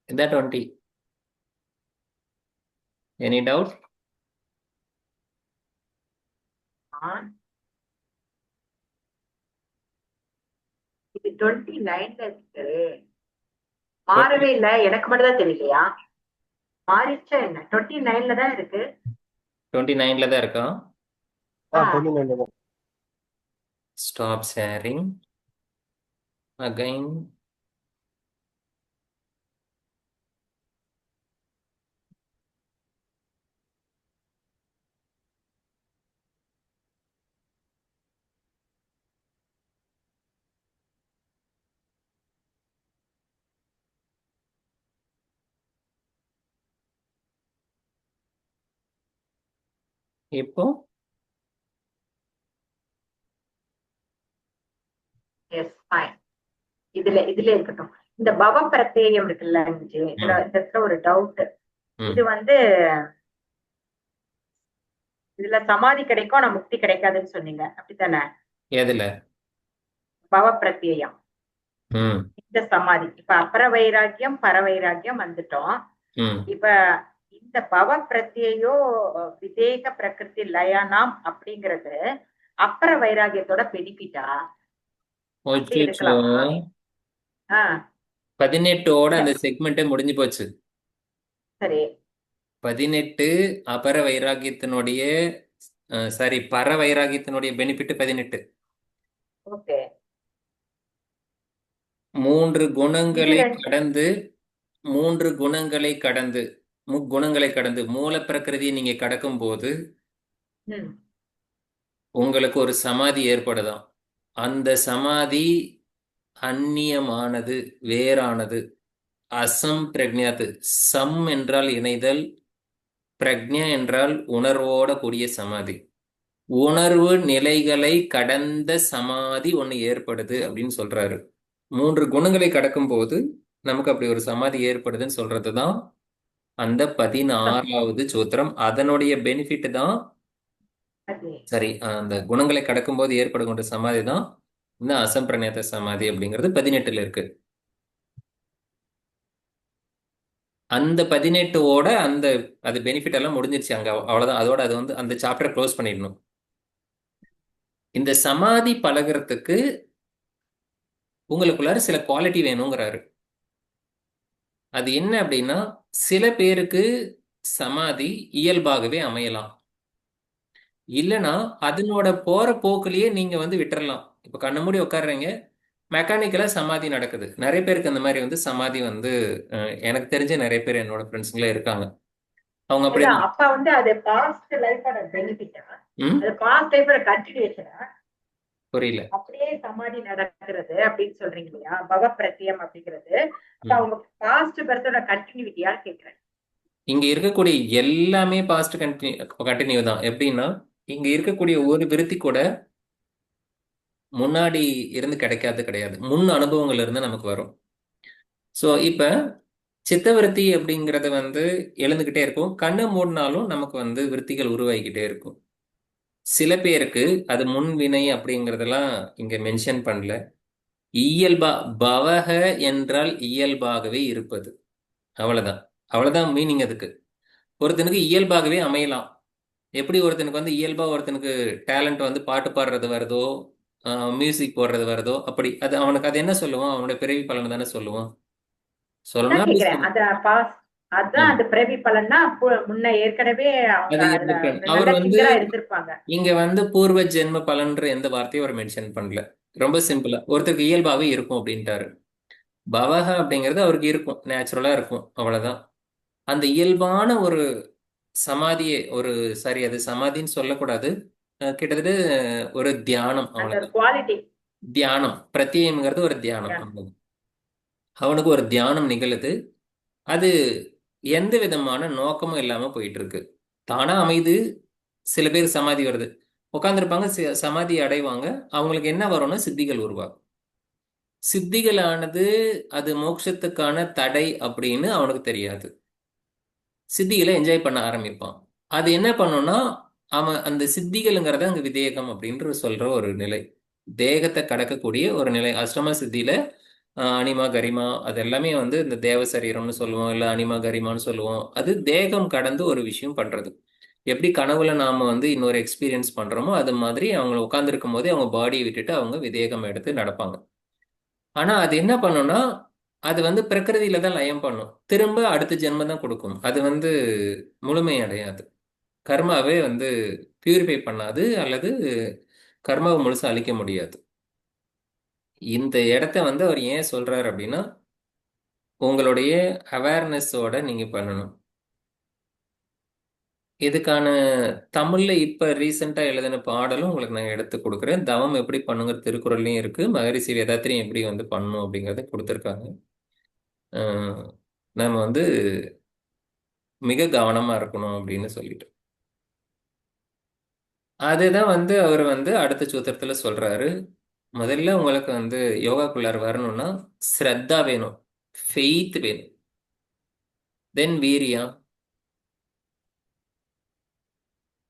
இதான் 20. Any doubt? இது 29ல இருக்கு. மாறவே இல்ல, எனக்கு மட்டும் தான் தெரியலையா? மாறிச்சா என்ன? 29ல தான் இருக்கு. 29ல தான் இருக்கா? ஆ, 29 தான். Stop sharing again. இப்போ எஸ் ஃபைன். இதுல இருக்கட்டும். இந்த பவ பிரத்யேயம் இருக்குல்ல, இதுல ம், இந்த இடத்துல ஒரு டவுட். ம். இது வந்து இதுல சமாதி கிடைக்கும் ஆனா முக்தி கிடைக்காதுன்னு சொன்னீங்க, அப்படித்தானே? எதுல? பவ பிரத்யேயம் ம், இந்த சமாதி. இப்ப அபர வைராக்கியம் பர வைராக்கியம் வந்துட்டோம். ம். இப்ப இந்த பவ பிரத்யேயோ விதேக பிரகிருதி லயானாம் அப்படிங்கிறது அபர வைராகியத்தோட பெனிஃபிட்டா? அப்படி அச்சச்சோ. எடுக்கலாமா? ஆஹ் 18ஓட இல்ல, அந்த செக்மெண்ட்டே முடிஞ்சு போச்சு. சரி. 18 அபர வைராகியத்தினுடைய சாரி பர வைராகியத்தினுடைய பெனிஃபிட் 18. ஓகே. மூன்று இது குணங்களை ரெண்டு. கடந்து மூன்று குணங்களை கடந்து முக்குணங்களை கடந்து மூல பிரகிருதியை நீங்க கடக்கும் போது ம். உங்களுக்கு ஒரு சமாதி ஏற்படுதாம். அந்த சமாதி அந்நியமானது, வேறானது. அசம் பிரக்ஞாத்து. சம் என்றால் இணைதல், பிரக்ஞா என்றால் உணர்வோட கூடிய சமாதி. உணர்வு நிலைகளை கடந்த சமாதி ஒண்ணு ஏற்படுது அப்படின்னு சொல்றாரு. மூன்று குணங்களை கடக்கும் போது நமக்கு அப்படி ஒரு சமாதி ஏற்படுதுன்னு சொல்றதுதான் அந்த 16வது சூத்திரம். அதனுடைய பெனிஃபிட் தான் அது சரி. அந்த குணங்களை கடக்கும்போது ஏற்படுகின்ற சமாதி தான் இந்த அசம்பிரணியத்த சமாதி அப்படிங்கிறது 18ல இருக்கு. அந்த 18ஓட அந்த அது பெனிஃபிட் எல்லாம் முடிஞ்சிருச்சு அங்க, அவ்வளவுதான். அதோட அது வந்து அந்த சாப்டர் க்ளோஸ் பண்ணிடணும். இந்த சமாதி பழகுறதுக்கு உங்களுக்குள்ளார சில குவாலிட்டி வேணுங்கிறாரு. அது என்ன அப்படின்னா, சில பேருக்கு சமாதி இயல்பாகவே அமையலாம். இல்லைன்னா அதனோட போற போக்குலயே நீங்க வந்து விட்டுறலாம். இப்ப கண்ண மூடி உட்காடுறீங்க, மெக்கானிக்கலா சமாதி நடக்குது. நிறைய பேருக்கு அந்த மாதிரி வந்து சமாதி வந்து எனக்கு தெரிஞ்ச நிறைய பேர் என்னோட ஃப்ரெண்ட்ஸுங்களே இருக்காங்க. அவங்க அதான். அப்படிதான். அப்ப வந்து அது பாஸ்ட் லைஃபோட பெனிஃபிட்டா, ம். அது பாஸ்ட் லைஃபோட கண்டினியூஷனா? புரியல. அப்படியே சமாதி நடக்கிறது அப்படின்னு சொல்றீங்க இல்லையா, பவ பிரத்யம் அப்படிங்கிறது. அப்ப ம். அவங்க பாஸ்ட் பர்த்தோட கண்டினியூட்டியா கேக்குறேன். இங்க இருக்கக்கூடிய எல்லாமே பாஸ்ட் கண்டினியூ தான். எப்படின்னா இங்க இருக்கக்கூடிய ஒரு விருத்தி கூட முன்னாடி இருந்து கிடைக்காது கிடையாது. முன் அனுபவங்கள்ல இருந்து நமக்கு வரும். ஸோ இப்ப சித்தவிருத்தி அப்படிங்கறது வந்து எழுந்துகிட்டே இருக்கும். கண்ணை மூடினாலும் நமக்கு வந்து விருத்திகள் உருவாகிக்கிட்டே இருக்கும். சில பேருக்கு அது முன் வினை அப்படிங்கறதெல்லாம் இங்க மென்ஷன் பண்ணல. இயல்பா, பவக என்றால் இயல்பாகவே இருப்பது. அவ்வளவுதான். அவ்வளவுதான் மீனிங் அதுக்கு. ஒருத்தனுக்கு இயல்பாகவே அமையலாம். எப்படி ஒருத்தனுக்கு வந்து இயல்பா ஒருத்தனுக்கு டேலண்ட் வந்து பாட்டு பாடுறது வருதோ, மியூசிக் போடுறது வருதோ, அப்படி அது அவனுக்கு அது என்ன சொல்லுவோம்? அவனுடைய பிறவி பலன் தானே சொல்லுவோம். சொல்லணும்னா அதான் அப்படி கேக்குறேன். சொல்லுவோம். அத பாஸ் அதான் ம். அந்த பிறவி பலன்னா முன்ன ஏற்கனவே அவங்க அது அதுல இருந்திருக்கணும். அவர் நல்ல வந்து சிங்கரா இருந்திருப்பாங்க. இங்க வந்து பூர்வ ஜென்ம பலன்ற எந்த வார்த்தையும் அவர் மென்ஷன் பண்ணல. ரொம்ப சிம்பிளா ஒருத்தருக்கு இயல்பாவே இருக்கும் அப்படின்ட்டாரு. பவக அப்படிங்கிறது அவருக்கு இருக்கும், நேச்சுரலா இருக்கும், அவ்வளவுதான். அந்த இயல்பான ஒரு சமாதியை ஒரு சரி, அது சமாதின்னு சொல்லக்கூடாது. கிட்டத்தட்ட ஒரு தியானம், அந்த ஒரு அவ்வளவுதான். குவாலிட்டி. தியானம் பிரத்யேகம்ங்கிறது ஒரு தியானம், அவ்வளவுதான். அவனுக்கு ஒரு தியானம் நிகழுது. அது எந்த விதமான நோக்கமும் இல்லாம போயிட்டு இருக்கு. தானா அமைது. சில பேர் சமாதி வருது, உட்காந்துருப்பாங்க, சமாதி அடைவாங்க. அவங்களுக்கு என்ன வரும்னா சித்திகள் உருவாகும். சித்திகளானது அது மோட்சத்துக்கான தடை அப்படின்னு அவனுக்கு தெரியாது. சித்திகளை என்ஜாய் பண்ண ஆரம்பிப்பான். அது என்ன பண்ணும்னா, அவன் அந்த சித்திகள்ங்கிறத அங்க விதேகம் அப்படின்ற சொல்ற ஒரு நிலை. தேகத்தை கடக்கக்கூடிய ஒரு நிலை. அஷ்டம சித்தியில அனிமா கரிமா அது எல்லாமே வந்து இந்த தேவ சரீரம்னு சொல்லுவோம், இல்ல அனிமா கரிமான்னு சொல்லுவோம். அது தேகம் கடந்து ஒரு விஷயம் பண்றது. எப்படி கனவுல நாம வந்து இன்னொரு எக்ஸ்பீரியன்ஸ் பண்றோமோ அது மாதிரி அவங்க உட்கார்ந்துருக்கும் போதே அவங்க பாடியை விட்டுட்டு அவங்க விதேகம் எடுத்து நடப்பாங்க. ஆனா அது என்ன பண்ணும்னா, அது வந்து பிரகிருதியில தான் லயம் பண்ணும். திரும்ப அடுத்த ஜென்மம் தான் கொடுக்கும். அது வந்து முழுமை அடையாது. கர்மாவே வந்து பியூரிஃபை பண்ணாது, அல்லது கர்மாவை முழுசா அழிக்க முடியாது. இந்த இடத்த வந்து அவர் ஏன் சொல்றாரு அப்படின்னா, உங்களுடைய அவேர்னஸோட நீங்க பண்ணணும். இதுக்கான தமிழ்ல இப்ப ரீசெண்டா எழுதின பாடலும் உங்களுக்கு நான் எடுத்து கொடுக்குறேன். தவம் எப்படி பண்ணுங்க திருக்குறள்லயும் இருக்கு. மகரிஷி வேதாத்திரியும் எப்படி வந்து பண்ணணும் அப்படிங்கறத கொடுத்துருக்காங்க. அஹ் நம்ம வந்து மிக கவனமா இருக்கணும் அப்படின்னு சொல்லிட்டு அதுதான் வந்து அவர் வந்து அடுத்த சூத்திரத்துல சொல்றாரு. முதல்ல உங்களுக்கு வந்து யோகாக்குள்ளார வரணும்னா ஸ்ரத்தா வேணும், ஃபெய்த் வேணும், தென் வீரியா,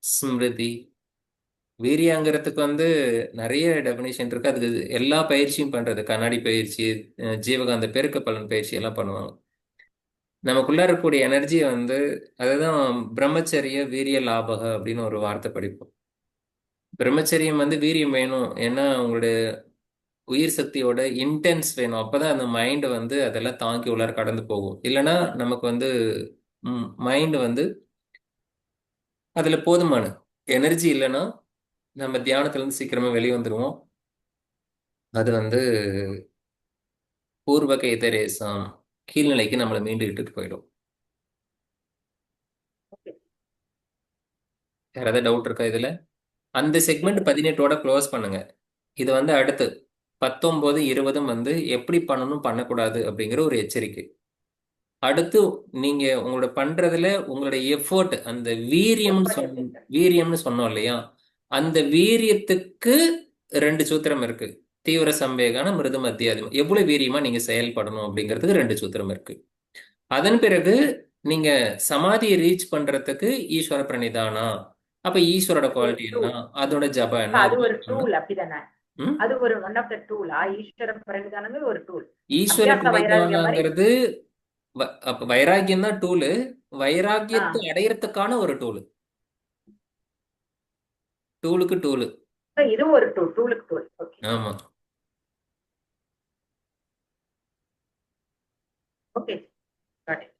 ஸ்மிருதி. வீரியாங்கிறதுக்கு வந்து நிறைய டெபினிஷன் இருக்கு. அதுக்கு எல்லா பயிற்சியும் பண்றது, கண்ணாடி பயிற்சி, ஜீவகாந்த பெருக்க பலன் பயிற்சி எல்லாம் பண்ணுவாங்க. நமக்குள்ள இருக்கக்கூடிய எனர்ஜியை வந்து அதுதான் பிரம்மச்சரிய வீரிய லாபக அப்படின்னு ஒரு வார்த்தை படிப்போம். பிரம்மச்சரியம் வந்து வீரியம் வேணும். ஏன்னா உங்களுடைய உயிர் சக்தியோட இன்டென்ஸ் வேணும். அப்பதான் அந்த மைண்ட் வந்து அதெல்லாம் தாங்கி உள்ளார கடந்து போகும். இல்லைன்னா நமக்கு வந்து மைண்ட் வந்து அதுல போதுமான எனர்ஜி இல்லைன்னா நம்ம தியானத்துல இருந்து சீக்கிரமா வெளியே வந்துருவோம். அது வந்து பூர்வக இதரேசம் கீழ்நிலைக்கு நம்மளை மீண்டு இட்டுட்டு போயிடும். வேற ஏதாவது டவுட் இருக்கா இதுல? அந்த செக்மெண்ட் 18ஓட க்ளோஸ் பண்ணுங்க. இது வந்து அடுத்து 19 20 வந்து எப்படி பண்ணணும் பண்ணக்கூடாது அப்படிங்கிற ஒரு எச்சரிக்கை. அடுத்து நீங்க உங்களோட பண்றதுல உங்களுடைய எஃபோர்ட், அந்த வீரியம்னு சொன்னோம் இல்லையா? அந்த வீரியத்துக்கு ரெண்டு சூத்திரம் இருக்கு. தீவிர சம்பேகான மிருது மத்தியாதிம், எவ்வளவு வீரியமா நீங்க செயல்படணும் அப்படிங்கிறதுக்கு ரெண்டு சூத்திரம் இருக்கு. அதன் பிறகு நீங்க சமாதியை ரீச் பண்றதுக்கு ஈஸ்வர பிரணிதானா, அப்ப ஈஸ்வரோட அது ஒரு குவாலிட்டி என்ன, டூல். அதோட ஜபம் இப்ப என்ன, அது ஒரு அதெல்லாம் பண்ணா. டூல் அப்படிதானே? ம்? அது ஒரு ஒன் ஆஃப் த டூலா? ஈஸ்வர பிரணிதானங்கள் ஒரு டூல். ஈஸ்வர அபியாச வைராகியம் மாதிரி. பிரணிதானாங்கிறது அப்ப வைராக்கியம் தான் டூலு. வைராக்கியத்தை ஆஹ் அடையறதுக்கான ஒரு டூலு. டூலுக்கு டூலு. இதுவும் ஒரு டூல், டூலுக்கு டூல். ஓகே. ஆமா. ஓகே. Got it.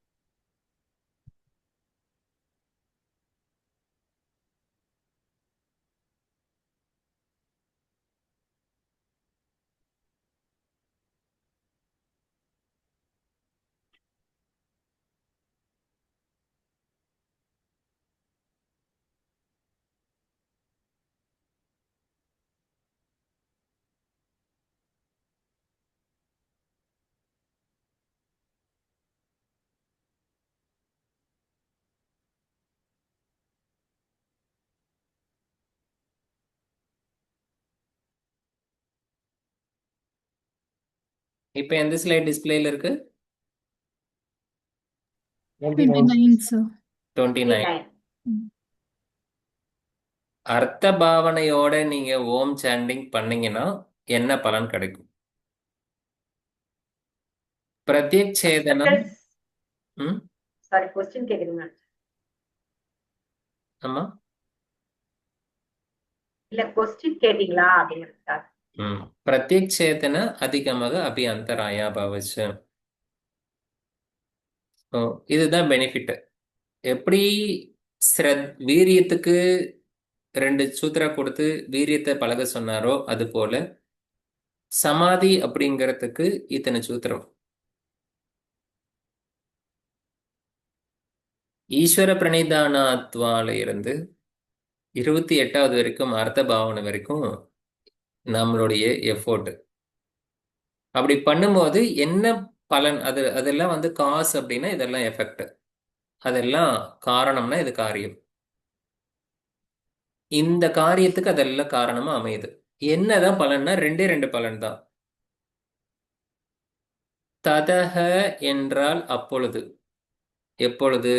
இப்ப எந்த ஸ்லைட் டிஸ்பிளேல இருக்கு? 29, sir. 29. 29. Mm. அர்த்த பாவனையோட நீங்க ஓம் சாண்டிங் பண்ணீங்கன்னா என்ன பலன் கிடைக்கும்? பிரத்யக்ஷேதனம். ம் சாரி, கொஸ்டின் கேக்குறீங்க? ஆமா. இல்ல, கொஸ்டின் கேட்டீங்களா அப்படிங்கிறதுக்காக. பிரத்யக்ஷேதன அதிகமாக அபி அந்தராயா பவச்சு. இதுதான் பெனிஃபிட். எப்படி வீரியத்துக்கு 2 சூத்திரா கொடுத்து வீரியத்தை பழக சொன்னாரோ அது போல சமாதி அப்படிங்கிறதுக்கு இத்தனை சூத்திரம். ஈஸ்வர பிரணிதானாத்வால இருந்து 28வது வரைக்கும் அர்த்த பாவனை வரைக்கும் நம்மளுடைய எஃபோர்ட். அப்படி பண்ணும்போது என்ன பலன்? அதெல்லாம் வந்து காசு அப்படின்னா இதெல்லாம் எஃபெக்ட், அதெல்லாம் காரணம்னா இது காரியம். இந்த காரியத்துக்கு அதெல்லாம் காரணமா அமையுது. என்னதான் பலன்னா 2 பலன் தான். ததக என்றால் அப்பொழுது, எப்பொழுது?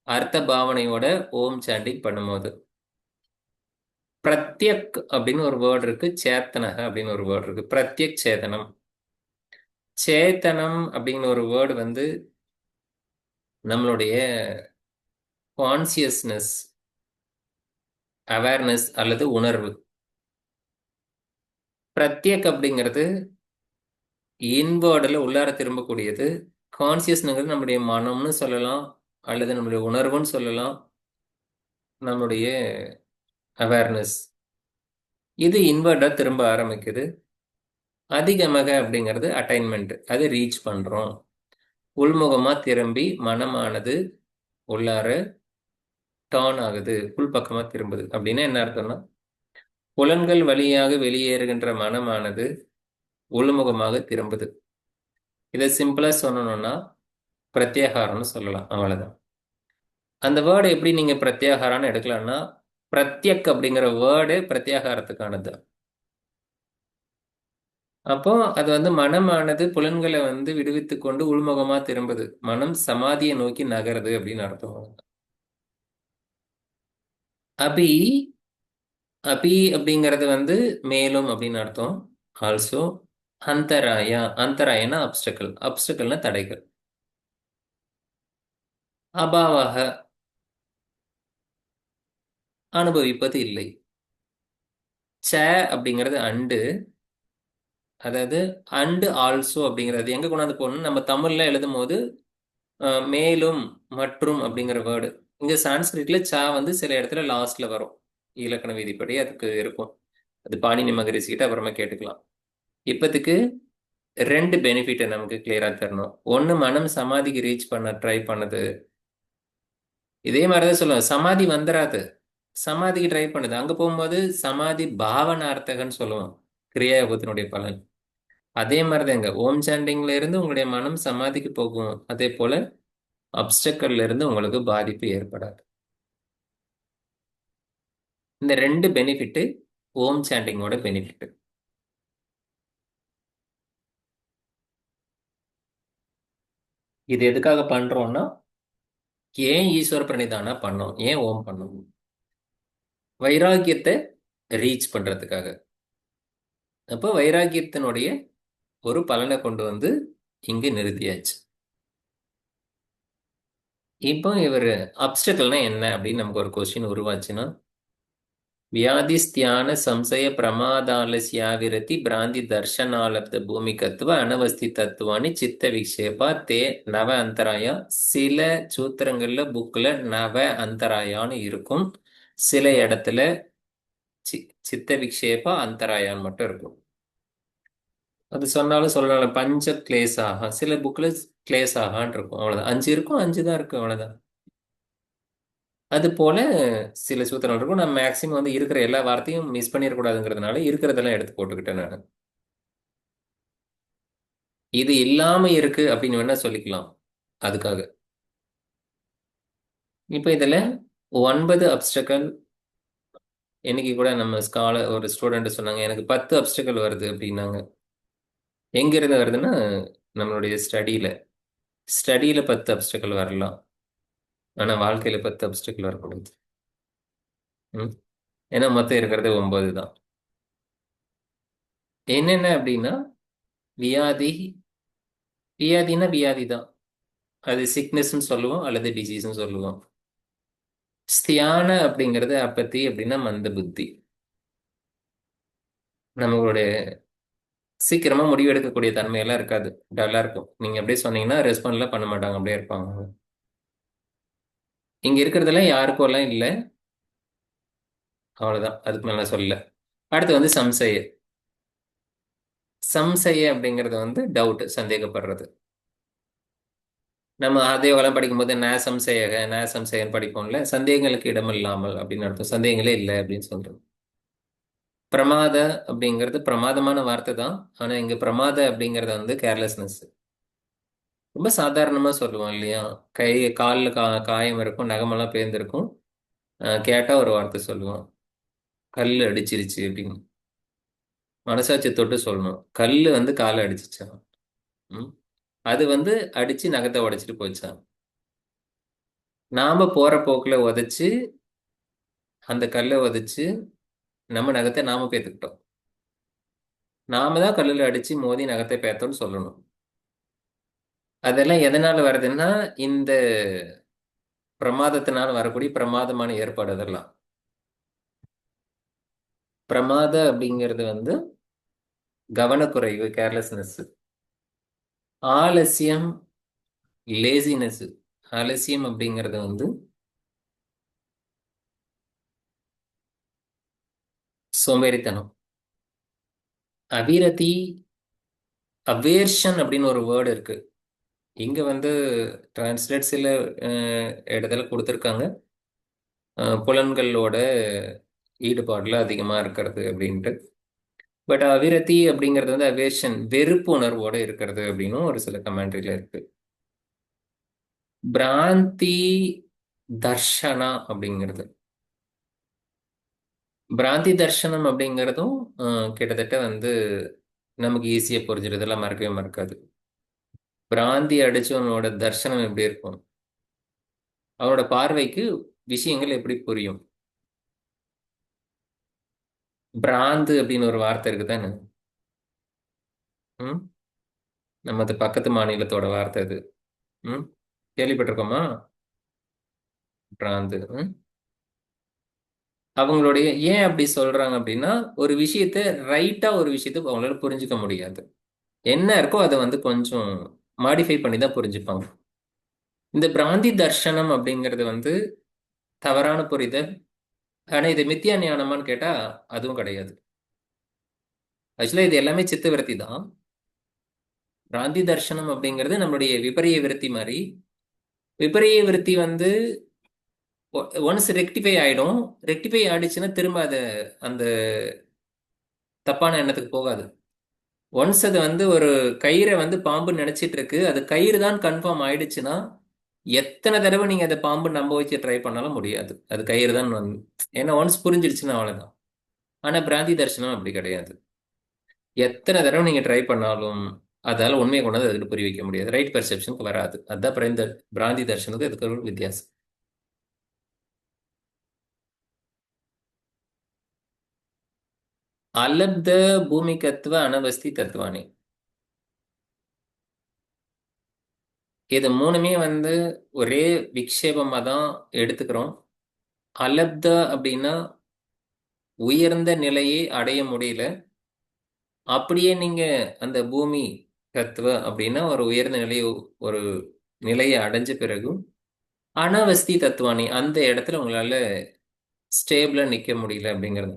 அர்த்த பாவனையோட ஓம் சாண்டிங் பண்ணும்போது. பிரத்யக் அப்படின்னு ஒரு வேர்டு இருக்கு, சேத்தனக அப்படின்னு ஒரு வேர்டு இருக்கு. பிரத்யக் சேதனம், சேத்தனம் அப்படின்னு ஒரு வேர்டு வந்து நம்மளுடைய கான்சியஸ்னஸ், அவேர்னஸ் அல்லது உணர்வு. பிரத்யக் அப்படிங்கிறது இன்வேர்டில் உள்ளார திரும்பக்கூடியது. கான்சியஸ்னுங்கிறது நம்முடைய மனம்னு சொல்லலாம், அல்லது நம்முடைய உணர்வுன்னு சொல்லலாம், நம்முடைய அவேர்னஸ். இது இன்வெர்டா திரும்ப ஆரம்பிக்குது. அதிகமாக அப்படிங்கிறது அட்டைன்மெண்ட், அது ரீச் பண்றோம். உள்முகமா திரும்பி மனமானது உள்ளார டர்ன் ஆகுது, உள்பக்கமா திரும்புது. அப்படின்னா என்ன அர்த்தம்னா, புலன்கள் வழியாக வெளியேறுகின்ற மனமானது உள்முகமாக திரும்புது. இதை சிம்பிளா சொல்லணும்னா பிரத்யாகாரம்னு சொல்லலாம், அவ்வளவுதான். அந்த வேர்டு எப்படி நீங்க பிரத்யாகாரம்னு எடுக்கலாம்னா, பிரத்யக் அப்படிங்கிற வேர்டு பிரத்யாகாரத்துக்கானது. அப்போ அது வந்து மனமானது புலன்களை வந்து விடுவித்து கொண்டு உள்முகமா திரும்புது, மனம் சமாதியை நோக்கி நகருது அப்படின்னு அர்த்தம். அபி, அபி அப்படிங்கிறது வந்து மேலும் அப்படின்னு அர்த்தம். ஆல்சோ அந்தராயா, அந்தராயனா அப்டக்கல், அப்டக்கல்னா தடைகள். அபாவாக அனுபவிப்பது இல்லை. ச அப்படிங்கிறது அண்டு, அதாவது அண்டு ஆல்சோ அப்படிங்கிறது எங்க கொண்டாந்து போகணும், நம்ம தமிழ்ல எழுதும் போது மேலும் மற்றும் அப்படிங்கிற வேர்டு. இங்க சான்ஸ்கிரிட்ல ச வந்து சில இடத்துல லாஸ்ட்ல வரும், இலக்கண விதிப்படி அதுக்கு இருக்கும். அது பாணினி மகரிஷி கிட்ட அப்புறமா கேட்டுக்கலாம். இப்பத்துக்கு 2 பெனிஃபிட் நமக்கு கிளியரா தரணும். ஒண்ணு, மனம் சமாதிக்கு ரீச் பண்ண ட்ரை பண்ணது. இதே மாதிரிதான் சொல்லுவேன், சமாதி வந்துடாது, சமாதிக்கு ட்ரை பண்ணுது. அங்க போகும்போது சமாதி பாவனார்த்தகன்னு சொல்லுவோம், கிரியாயோகத்தினுடைய பலன். அதே மாதிரிதான் இங்க ஓம் சாண்டிங்ல இருந்து உங்களுடைய மனம் சமாதிக்கு போகும். அதே போல அப்டக்கல்ல இருந்து உங்களுக்கு பாதிப்பு ஏற்படாது. இந்த 2 பெனிஃபிட் ஓம் சாண்டிங்கோட பெனிஃபிட். இது எதுக்காக பண்றோம்னா, ஏன் ஈஸ்வர பிரணிதானா பண்ணோம், ஏன் ஓம் பண்ணோம்? வைராக்கியத்தை ரீச் பண்றதுக்காக. அப்போ வைராக்கியத்தினுடைய ஒரு பலனை கொண்டு வந்து இங்கு நிறுத்தியாச்சு. இப்போ இவர் அப்டக்கல்னா என்ன அப்படின்னு நமக்கு ஒரு கொஸ்டின் உருவாச்சுன்னா, வியாதிஸ்தியான சம்சய பிரமாதாலசியாவிரதி பிராந்தி தர்ஷனாலப்த பூமிகத்துவ அனவஸ்தி தத்துவானி சித்த விக்ஷேபா தே நவ அந்தராயா. சில சூத்திரங்கள்ல புக்ல நவ அந்தராயான்னு இருக்கும், சில இடத்துல சித்த விக்ஷேபா அந்தராயான்னு மட்டும் இருக்கும். அது சொன்னாலும் சொல்லலாம், பஞ்ச கிளேசாக, சில புக்ல கிளேசாகான்னு இருக்கும், அவ்வளவுதான். 5 இருக்கும், 5 தான் இருக்கு, அவ்வளவுதான். அது போல சில சூத்திரங்கள் இருக்கும். நான் மேக்சிமம் வந்து இருக்கிற எல்லா வார்த்தையும் மிஸ் பண்ணிடக்கூடாதுங்கிறதுனால இருக்கிறதெல்லாம் எடுத்து போட்டுக்கிட்டேன் நான். இது இல்லாம இருக்கு அப்படின்னு வேணா சொல்லிக்கலாம் அதுக்காக. இப்போ இதுல 9 அப்டக்கல். இன்னைக்கு கூட நம்ம ஒரு ஸ்டூடெண்ட் சொன்னாங்க, எனக்கு 10 அப்டக்கல் வருது அப்படின்னாங்க. எங்கிருந்து வருதுன்னா, நம்மளுடைய ஸ்டடியில 10 அப்டக்கல் வரலாம், ஆனா வாழ்க்கையில 10 அப்டக்கல் வரக்கூடாது. ஏன்னா மொத்தம் இருக்கிறது 9 தான். என்னென்ன அப்படின்னா, வியாதி, வியாதினா வியாதி தான். அது சிக்னஸ்ன்னு சொல்லுவோம் அல்லது டிசீஸ்ன்னு சொல்லுவோம். ஸ்தியான அப்படிங்கிறது அப்பத்தி அப்படின்னா மந்த புத்தி. நம்மளுடைய சீக்கிரமா முடிவெடுக்கக்கூடிய தன்மையெல்லாம் இருக்காது, டல்லா இருக்கும். நீங்க அப்படியே சொன்னீங்கன்னா ரெஸ்பாண்ட்லாம் பண்ண மாட்டாங்க, அப்படியே இருப்பாங்க. இங்க இருக்கிறதெல்லாம் யாருக்கும் எல்லாம் இல்லை, அவ்வளவுதான். அதுக்கு மேல நான் சொல்லல. அடுத்து வந்து சம்சய. சம்சய அப்படிங்கிறது வந்து டவுட், சந்தேகப்படுறது. நம்ம அதேவெல்லாம் படிக்கும்போது ந சம்சயன்னு படிப்போம்ல, சந்தேகங்களுக்கு இடமில்லாமல் அப்படின்னு அர்த்தம். சந்தேகங்களே இல்லை அப்படின்னு சொல்றோம். பிரமாத அப்படிங்கிறது பிரமாதமான வார்த்தை தான். ஆனா இங்க பிரமாத அப்படிங்கறது வந்து கேர்லெஸ்னஸ். ரொம்ப சாதாரணமா சொல்லுவோம் இல்லையா? கை காலில் காயம் இருக்கும், நகமெல்லாம் பேர்ந்திருக்கும். கேட்டா ஒரு வார்த்தை சொல்லுவோம், கல் அடிச்சிருச்சு அப்படின்னு. மனசாட்சி தொட்டு சொல்லணும், கல்லு வந்து காலை அடிச்சிச்சான். ம். அது வந்து அடிச்சு நகத்தை உடைச்சிட்டு போச்சான். நாம போற போக்குல உதைச்சு, அந்த கல்லை உதைச்சு நம்ம நகத்தை நாம பேத்துக்கிட்டோம். நாம தான் கல்லுல அடிச்சு மோதி நகத்தை பேத்தோம்னு சொல்லணும். அதெல்லாம் எதனால வருதுன்னா, இந்த பிரமாதத்தினால வரக்கூடிய பிரமாதமான ஏற்பாடு அதெல்லாம். பிரமாத அப்படிங்கிறது வந்து கவனக்குறைவு, கேர்லெஸ்னஸ். ஆலசியம், லேசினஸ். ஆலசியம் அப்படிங்கிறது வந்து சோம்பேறித்தனம். அபிரதி, அவேர்ஷன் அப்படின்னு ஒரு வேர்டு இருக்கு. இங்க வந்து டிரான்ஸ்லேட் சில இடத்துல கொடுத்துருக்காங்க, புலன்களோட ஈடுபாடுல அதிகமா இருக்கிறது அப்படின்ட்டு. பட் அவிரதி அப்படிங்கிறது வந்து அவேர்ஷன், வெறுப்பு உணர்வோட இருக்கிறது அப்படின்னும் ஒரு சில கமெண்ட்ரியில இருக்கு. பிராந்தி தர்ஷனா அப்படிங்கிறது, பிராந்தி தர்ஷனம் அப்படிங்கிறதும் கிட்டத்தட்ட வந்து நமக்கு ஈஸியா புரிஞ்சிடும், இதெல்லாம் மறக்கவே மறக்காது. பிராந்தி அடிச்சவனோட தர்ஷனம் எப்படி இருக்கும், அவனோட பார்வைக்கு விஷயங்கள் எப்படி புரியும். பிராந்து அப்படின்னு ஒரு வார்த்தை இருக்குதானே? ம். நமது பக்கத்து மாநிலத்தோட வார்த்தை அது. ம். கேள்விப்பட்டிருக்கோமா? பிராந்து. அவங்களுடைய ஏன் அப்படி சொல்றாங்க அப்படின்னா, ஒரு விஷயத்த ரைட்டா ஒரு விஷயத்த அவங்களால புரிஞ்சுக்க முடியாது. என்ன இருக்கோ அதை வந்து கொஞ்சம் மாடிஃபை பண்ணி தான் புரிஞ்சுப்பாங்க. இந்த பிராந்தி தர்ஷனம் அப்படிங்கிறது வந்து தவறான புரிதல். ஆனா இது மித்தியா ஞானமான்னு கேட்டா அதுவும் கிடையாது. ஆக்சுவலா இது எல்லாமே சித்த விருத்தி தான். பிராந்தி தர்ஷனம் அப்படிங்கிறது நம்மளுடைய விபரிய விருத்தி மாதிரி. விபரிய விருத்தி வந்து ஒன்ஸ் ரெக்டிஃபை ஆயிடும். ரெக்டிஃபை ஆயிடுச்சுன்னா திரும்ப அதை அந்த தப்பான எண்ணத்துக்கு போகாது. ஒன்ஸ் அது வந்து ஒரு கயிறை வந்து பாம்பு நினைச்சிட்டு இருக்கு, அது கயிறு தான் கன்ஃபார்ம் ஆயிடுச்சுன்னா எத்தனை தடவை நீங்க அதை பாம்பு நம்ப வச்சு ட்ரை பண்ணாலும் முடியாது. அது கயிறு தான் ஏன்னா ஒன்ஸ் புரிஞ்சிடுச்சுன்னா அவ்வளவுதான். ஆனா பிராந்தி தரிசனம் அப்படி கிடையாது. எத்தனை தடவை நீங்க ட்ரை பண்ணாலும் அதால உண்மையை கொண்டாந்து அதுக்கு புரிய வைக்க முடியாது, ரைட் பெர்செப்ஷனுக்கு வராது. அதுதான் பிராந்தி தர்ஷனுக்கு அதுக்கு ஒரு வித்தியாசம். அலப்த பூமிகத்துவ அனவஸ்தி தத்துவானி, இது மூணுமே வந்து ஒரே விக்ஷேபமா தான் எடுத்துக்கிறோம். அலப்த அப்படின்னா உயர்ந்த நிலையை அடைய முடியல. அப்படியே நீங்க அந்த பூமி தத்துவ அப்படின்னா ஒரு உயர்ந்த நிலையை, ஒரு நிலையை அடைஞ்ச பிறகு அனவஸ்தி தத்துவானி, அந்த இடத்துல உங்களால ஸ்டேபிளா நிக்க முடியல அப்படிங்கிறது.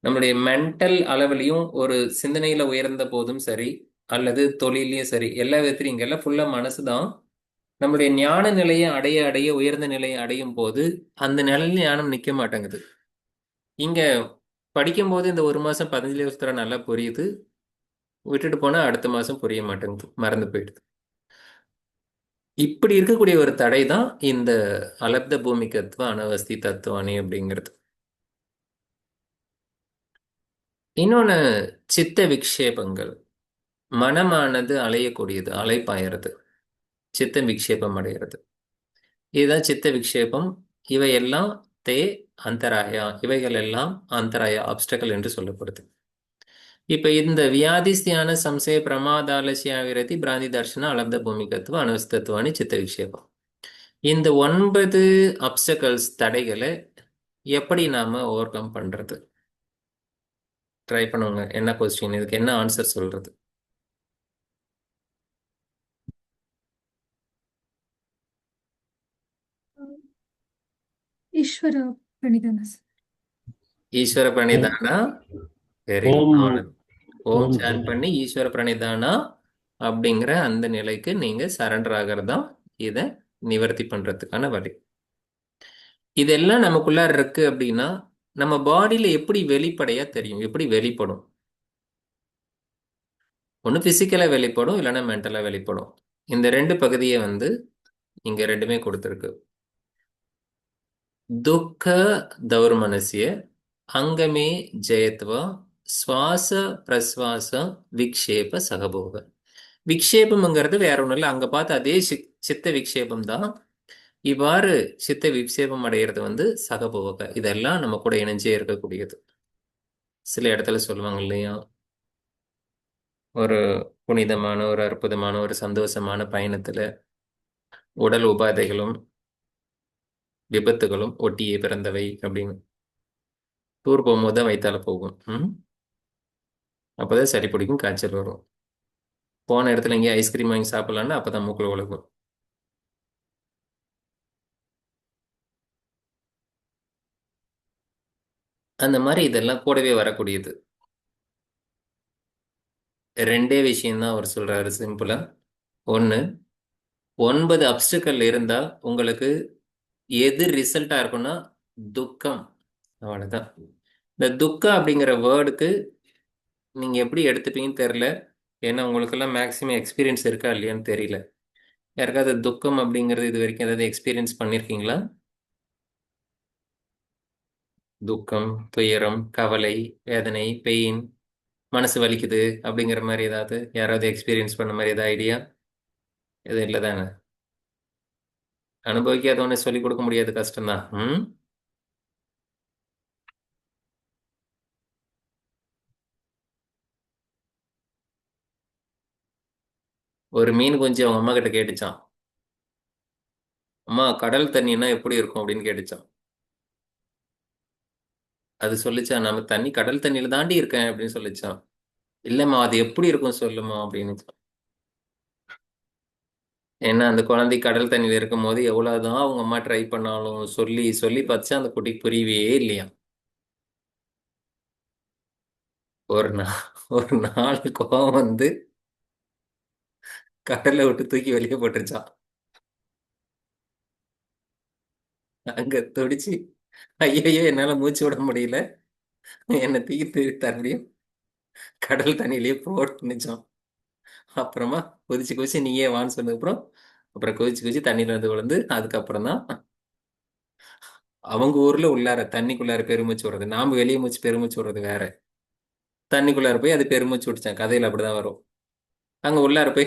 நம்மளுடைய மென்டல் அளவிலையும் ஒரு சிந்தனையில உயர்ந்த போதும் சரி, அல்லது தொழிலையும் சரி, எல்லா விதத்திலையும் இங்கெல்லாம் ஃபுல்லா மனசுதான். நம்மளுடைய ஞான நிலையை அடைய அடைய உயர்ந்த நிலையை அடையும் போது அந்த நிலையில ஞானம் நிக்க மாட்டேங்குது. இங்க படிக்கும்போது இந்த 1 மாசம் 15 ദിവസத்துல நல்லா புரியுது, விட்டுட்டு போனா அடுத்த மாசம் புரிய மாட்டேங்குது, மறந்து போயிடுது. இப்படி இருக்கக்கூடிய ஒரு தடை தான் இந்த அலப்த பூமிகத்துவ அனவஸ்தி தத்துவானி அப்படிங்கிறது. இன்னொன்னு சித்த விக்ஷேபங்கள். மனமானது அலையக்கூடியது, அலைப்பாயறது, சித்த விக்ஷேபம் அடைகிறது. இதுதான் சித்த விக்ஷேபம். இவையெல்லாம் தே அந்தராயா, இவைகள் எல்லாம் அந்தராயா, ஆப்ஸ்டக்கல் என்று சொல்லப்படுது. இப்ப இந்த வியாதிஸ்தியான சம்சய பிரமாதாலசிய விரதி பிராந்தி தர்ஷன அலப்த பூமிகத்துவ அனுஸ்தத்துவானி சித்த விக்ஷேபம். இந்த 9 அப்சக்கல்ஸ் தடைகளை எப்படி நாம ஓவர் கம் பண்றது? ட்ரை பண்ணுங்க. என்ன கொஸ்டின், இதுக்கு என்ன ஆன்சர் சொல்றது? ஈஸ்வர பிரணிதான sir. ஈஸ்வர பிரணிதானா, வெரி ஓம் குட். ஓம் ஓம் சான் பண்ணி ஈஸ்வர பிரணிதானா அப்படிங்கிற அந்த நிலைக்கு நீங்க சரண்டர் ஆகிறது தான் இதை நிவர்த்தி பண்றதுக்கான வழி. இதெல்லாம் நமக்குள்ளார இருக்கு அப்படின்னா நம்ம பாடியில எப்படி வெளிப்படையா தெரியும், எப்படி வெளிப்படும்? ஒன்று பிசிக்கலா வெளிப்படும், இல்லைன்னா மென்டலா வெளிப்படும். இந்த ரெண்டு பகுதியை இங்க ரெண்டுமே கொடுத்துருக்கு. துக்க தௌர்மனசிய அங்கமே ஜெயத்வா சுவாச பிரஸ்வாச விக்ஷேப சகபோக. விக்ஷேபம்ங்கிறது வேற ஒன்றும் இல்லை, அங்க பார்த்து அதே சித்த விக்ஷேபம் தான். இவ்வாறு சித்த விக்ஷேபம் அடைகிறது சகபோக. இதெல்லாம் நம்ம கூட இணைஞ்சே இருக்கக்கூடியது. சில இடத்துல சொல்லுவாங்க இல்லையா, ஒரு புனிதமான ஒரு அற்புதமான ஒரு சந்தோஷமான பயணத்துல உடல் உபாதைகளும் விபத்துகளும் ஒட்டியே பிறந்தவை அப்படின்னு. டூர் போகும்போது தான் வயித்தால போகும். அப்போதான் சளி பிடிக்கும், காய்ச்சல் வரும். போன இடத்துல எங்கேயும் ஐஸ்கிரீம் வாங்கி சாப்பிடலான்னா அப்பதான் மூக்குல உலகும். அந்த மாதிரி இதெல்லாம் கூடவே வரக்கூடியது. ரெண்டே விஷயம்தான் அவர் சொல்றாரு சிம்பிளா. ஒன்று, 9 அப்டிக்கல் இருந்தா உங்களுக்கு எது ரிசல்ட்டா இருக்கும்னா துக்கம். அவ்வளவுதான். இந்த துக்கம் அப்படிங்கிற வேர்டுக்கு நீங்க எப்படி எடுத்துப்பீங்கன்னு தெரியல. ஏன்னா உங்களுக்கெல்லாம் மேக்ஸிமம் எக்ஸ்பீரியன்ஸ் இருக்கா இல்லையான்னு தெரியல. யாருக்காவது துக்கம் அப்படிங்கிறது இது வரைக்கும் ஏதாவது எக்ஸ்பீரியன்ஸ் பண்ணியிருக்கீங்களா? துக்கம், துயரம், கவலை, வேதனை, பெயின், மனசு வலிக்குது அப்படிங்கிற மாதிரி ஏதாவது யாராவது எக்ஸ்பீரியன்ஸ் பண்ண மாதிரி ஏதாவது ஐடியா? எதுவும் இல்லை தானே? அனுபவிக்காத ஒன்று சொல்லிக் கொடுக்க முடியாது, கஷ்டம்தான். ஒரு மீன் குஞ்சு அவங்க அம்மா கிட்ட கேட்டுச்சான், அம்மா கடல் தண்ணின்னா எப்படி இருக்கும் அப்படின்னு கேட்டுச்சான். அது சொல்லிச்சான், நம்ம தண்ணி கடல் தண்ணியில தாண்டி இருக்கேன் அப்படின்னு சொல்லிச்சான். இல்லம்மா அது எப்படி இருக்கும் சொல்லுமா அப்படின்னு. ஏன்னா அந்த குழந்தை கடல் தண்ணியில இருக்கும் போது எவ்வளவுதான் அவங்க அம்மா ட்ரை பண்ணாலும் சொல்லி சொல்லி பார்த்துச்சா அந்த குட்டிக்கு புரியவே இல்லையா. ஒரு நாள் ஒரு நாள் கோவம் கடலை விட்டு தூக்கி வெளியே போட்டுருச்சான். அங்க துடிச்சு, ஐயையோ என்னால மூச்சு விட முடியல, என்னை தூக்கி தூக்கி தரலையும் கடல் தண்ணியிலேயே போட்டுச்சான். அப்புறமா குதிச்சு குதிச்சு நீயே வான்னு சொன்னதுக்கப்புறம் அப்புறம் குதிச்சு குதிச்சு தண்ணியில விழுந்து அதுக்கப்புறம் தான் அவங்க ஊர்ல உள்ளார தண்ணிக்குள்ளார பெருமூச்சு விடுறது. நாம வெளியே மூச்சு பெருமூச்சு விடுறது வேற. தண்ணிக்குள்ளார போய் அது பெருமூச்சு விட்டுச்சான். கதையில அப்படிதான் வரும். அங்க உள்ளார போய்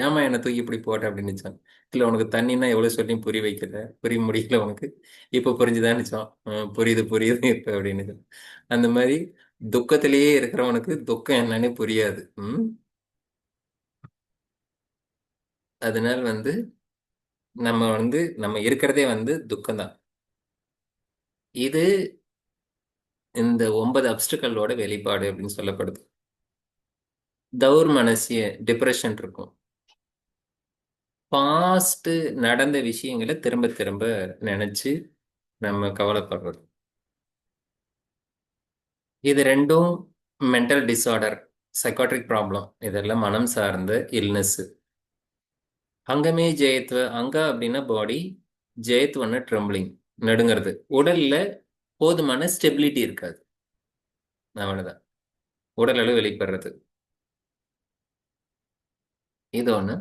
ஏமா என்னை தூக்கி இப்படி போட்ட அப்படின்னுச்சான். இல்ல உனக்கு தண்ணின்னா எவ்வளவு சொல்லியும் புரிய வைக்கல, புரிய முடியல உனக்கு, இப்ப புரிஞ்சுதான்னுச்சான். புரியுது புரியுது இப்ப அப்படின்னு. அந்த மாதிரி துக்கத்திலேயே இருக்கிறவனுக்கு துக்கம் என்னன்னு புரியாது. அதனால நம்ம நம்ம இருக்கிறதே துக்கம்தான். இது இந்த 9 அப்டிக்கலோட வெளிப்பாடு அப்படின்னு சொல்லப்படுது. தௌர்மனசிய டிப்ரெஷன் இருக்கும். பாஸ்ட் நடந்த விஷயங்களை திரும்ப திரும்ப நினைச்சு நம்ம கவலைப்படுறது. இது ரெண்டும் மென்டல் டிஸார்டர், சைக்காட்ரிக் ப்ராப்ளம். இதெல்லாம் மனம் சார்ந்த இல்னஸ். அங்கமே ஜெயத்வ, அங்க அப்படின்னா பாடி, ஜெயத்வன்னா ட்ரம்பிளிங், நடுங்கிறது. உடல்ல போதுமான ஸ்டெபிலிட்டி இருக்காது, அவ்வளவுதான். உடல் அளவு வெளிப்படுறது. இது ஒண்ணு.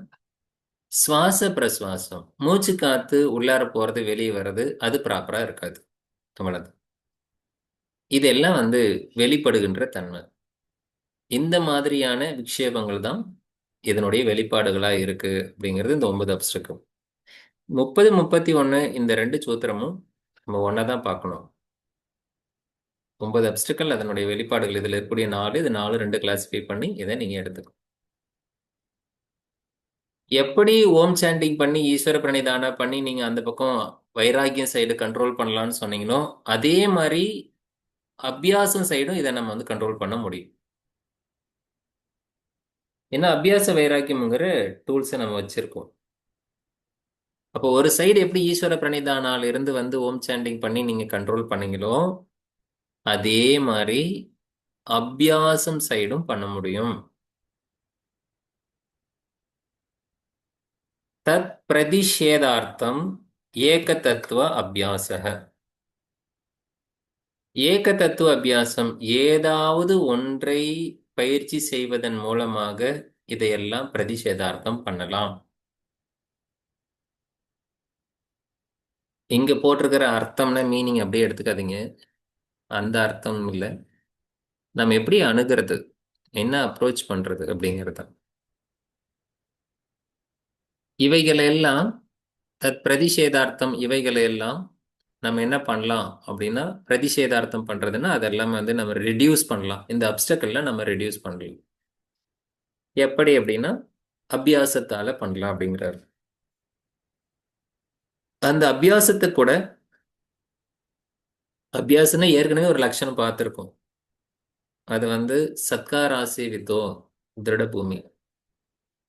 சுவாச பிரசுவாசம், மூச்சு காத்து உள்ளார போறது வெளியே வர்றது, அது ப்ராப்பரா இருக்காது, அவ்வளவுதான். இதெல்லாம் வெளிப்படுகின்ற தன்மை. இந்த மாதிரியான விக்ஷேபங்கள் தான் இதனுடைய வெளிப்பாடுகளா இருக்கு அப்படிங்கிறது இந்த 9 அப்டிக்கல். 30, 31 இந்த 2 சூத்திரமும் நம்ம ஒன்னா தான் பார்க்கணும். 9 அப்டிக்கல், அதனுடைய வெளிப்பாடுகள் இதில் இருக்கக்கூடிய 4, இது 4 2 கிளாஸிஃபை பண்ணி இதை நீங்கள் எடுத்துக்கணும். எப்படி ஓம் சாண்டிங் பண்ணி ஈஸ்வர பிரணிதான பண்ணி நீங்கள் அந்த பக்கம் வைராகியம் சைடு கண்ட்ரோல் பண்ணலான்னு சொன்னீங்களோ, அதே மாதிரி அபியாசம் சைடும் இதை நம்ம வந்து கண்ட்ரோல் பண்ண முடியும். ஏன்னா அபியாச வைராக்கியம்ங்கிற டூல்ஸை நம்ம வச்சிருக்கோம். அப்போ ஒரு சைடு எப்படி ஈஸ்வர பிரணிதானால் இருந்து வந்து ஓம் சாண்டிங் பண்ணி நீங்க கண்ட்ரோல் பண்ணீங்களோ, அதே மாதிரி அபியாசம் சைடும் பண்ண முடியும். தத் பிரதிஷேதார்த்தம் ஏக தத்துவ அபியாசக. ஏக தத்துவ அபியாசம், ஏதாவது ஒன்றை பயிற்சி செய்வதன் மூலமாக இதையெல்லாம் பிரதிஷேதார்த்தம் பண்ணலாம். இங்க போட்டிருக்கிற அர்த்தம்னா மீனிங் அப்படியே எடுத்துக்காதீங்க, அந்த அர்த்தம் இல்லை. நம்ம எப்படி அணுகிறது, என்ன அப்ரோச் பண்றது அப்படிங்கிறது. இவைகளெல்லாம் தத் பிரதிஷேதார்த்தம், இவைகளெல்லாம் நம்ம என்ன பண்ணலாம் அப்படின்னா, பிரதிஷேதார்த்தம் பண்றதுன்னா அதெல்லாம் வந்து நம்ம ரெடியூஸ் பண்ணலாம். இந்த அப்டக்கல்ல நம்ம ரெடியூஸ் பண்ணலாம். எப்படி அப்படின்னா அபியாசத்தால பண்ணலாம் அப்படிங்கிறாரு. அந்த அபியாசத்தை கூட, அபியாசம்னா ஏற்கனவே ஒரு லட்சணம் பார்த்துருக்கோம். அது வந்து சத்காராசி வித்தோ திருட பூமி,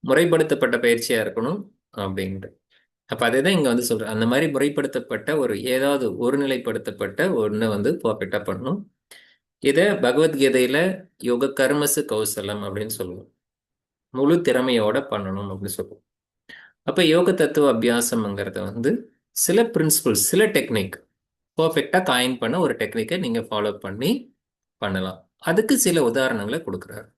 முறைப்படுத்தப்பட்ட பயிற்சியா இருக்கணும் அப்படின்ட்டு. அப்ப அதேதான் இங்க வந்து சொல்றேன். அந்த மாதிரி முறைப்படுத்தப்பட்ட ஒரு ஏதாவது ஒருநிலைப்படுத்தப்பட்ட ஒண்ணு வந்து பர்ஃபெக்டா பண்ணணும். இதை பகவத்கீதையில யோக கர்மசு கௌசலம் அப்படின்னு சொல்லுவோம். முழு திறமையோட பண்ணணும் அப்படின்னு சொல்லுவோம். அப்ப யோக தத்துவ அபியாசம்ங்கிறத வந்து சில பிரின்சிபல்ஸ், சில டெக்னிக் பர்ஃபெக்டா காயின் பண்ண ஒரு டெக்னிக்கை நீங்க ஃபாலோ பண்ணி பண்ணலாம். அதுக்கு சில உதாரணங்களை கொடுக்குறாரு.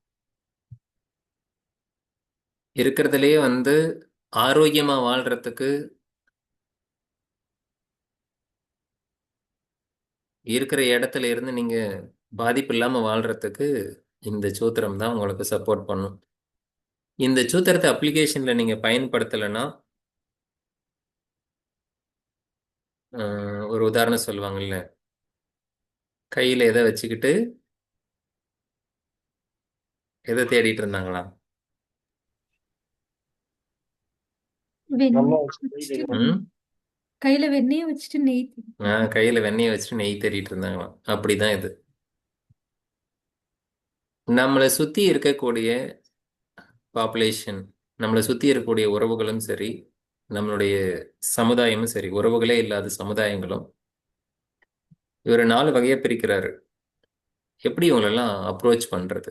இருக்கிறதுலயே வந்து ஆரோக்கியமா வாழ்றதுக்கு, இருக்கிற இடத்துல இருந்து நீங்க பாதிப்பு இல்லாம வாழ்றதுக்கு இந்த சூத்திரம் தான் உங்களுக்கு சப்போர்ட் பண்ணும். இந்த சூத்திரத்தை அப்ளிகேஷன்ல நீங்க பயன்படுத்தலைன்னா, ஒரு உதாரணம் சொல்லுவாங்கல்ல, கையில எதை வச்சுக்கிட்டு எதை தேடிட்டு இருந்தாங்களா? வெண்ணெய் வச்சுட்டு ம் கையில வெண்ணெயை வச்சுட்டு நெய் கையில வெண்ணெயை வச்சுட்டு நெய் தேடிட்டு இருந்தாங்களாம். அப்படிதான் இது. நம்மளை சுத்தி இருக்கக்கூடிய பாப்புலேஷன், நம்மளை சுத்தி இருக்கக்கூடிய உறவுகளும் சரி, நம்மளுடைய சமுதாயமும் சரி, உறவுகளே இல்லாத சமுதாயங்களும் இவர் 4 வகையா பிரிக்கிறாரு. எப்படி இவங்களெல்லாம் அப்ரோச் பண்றது?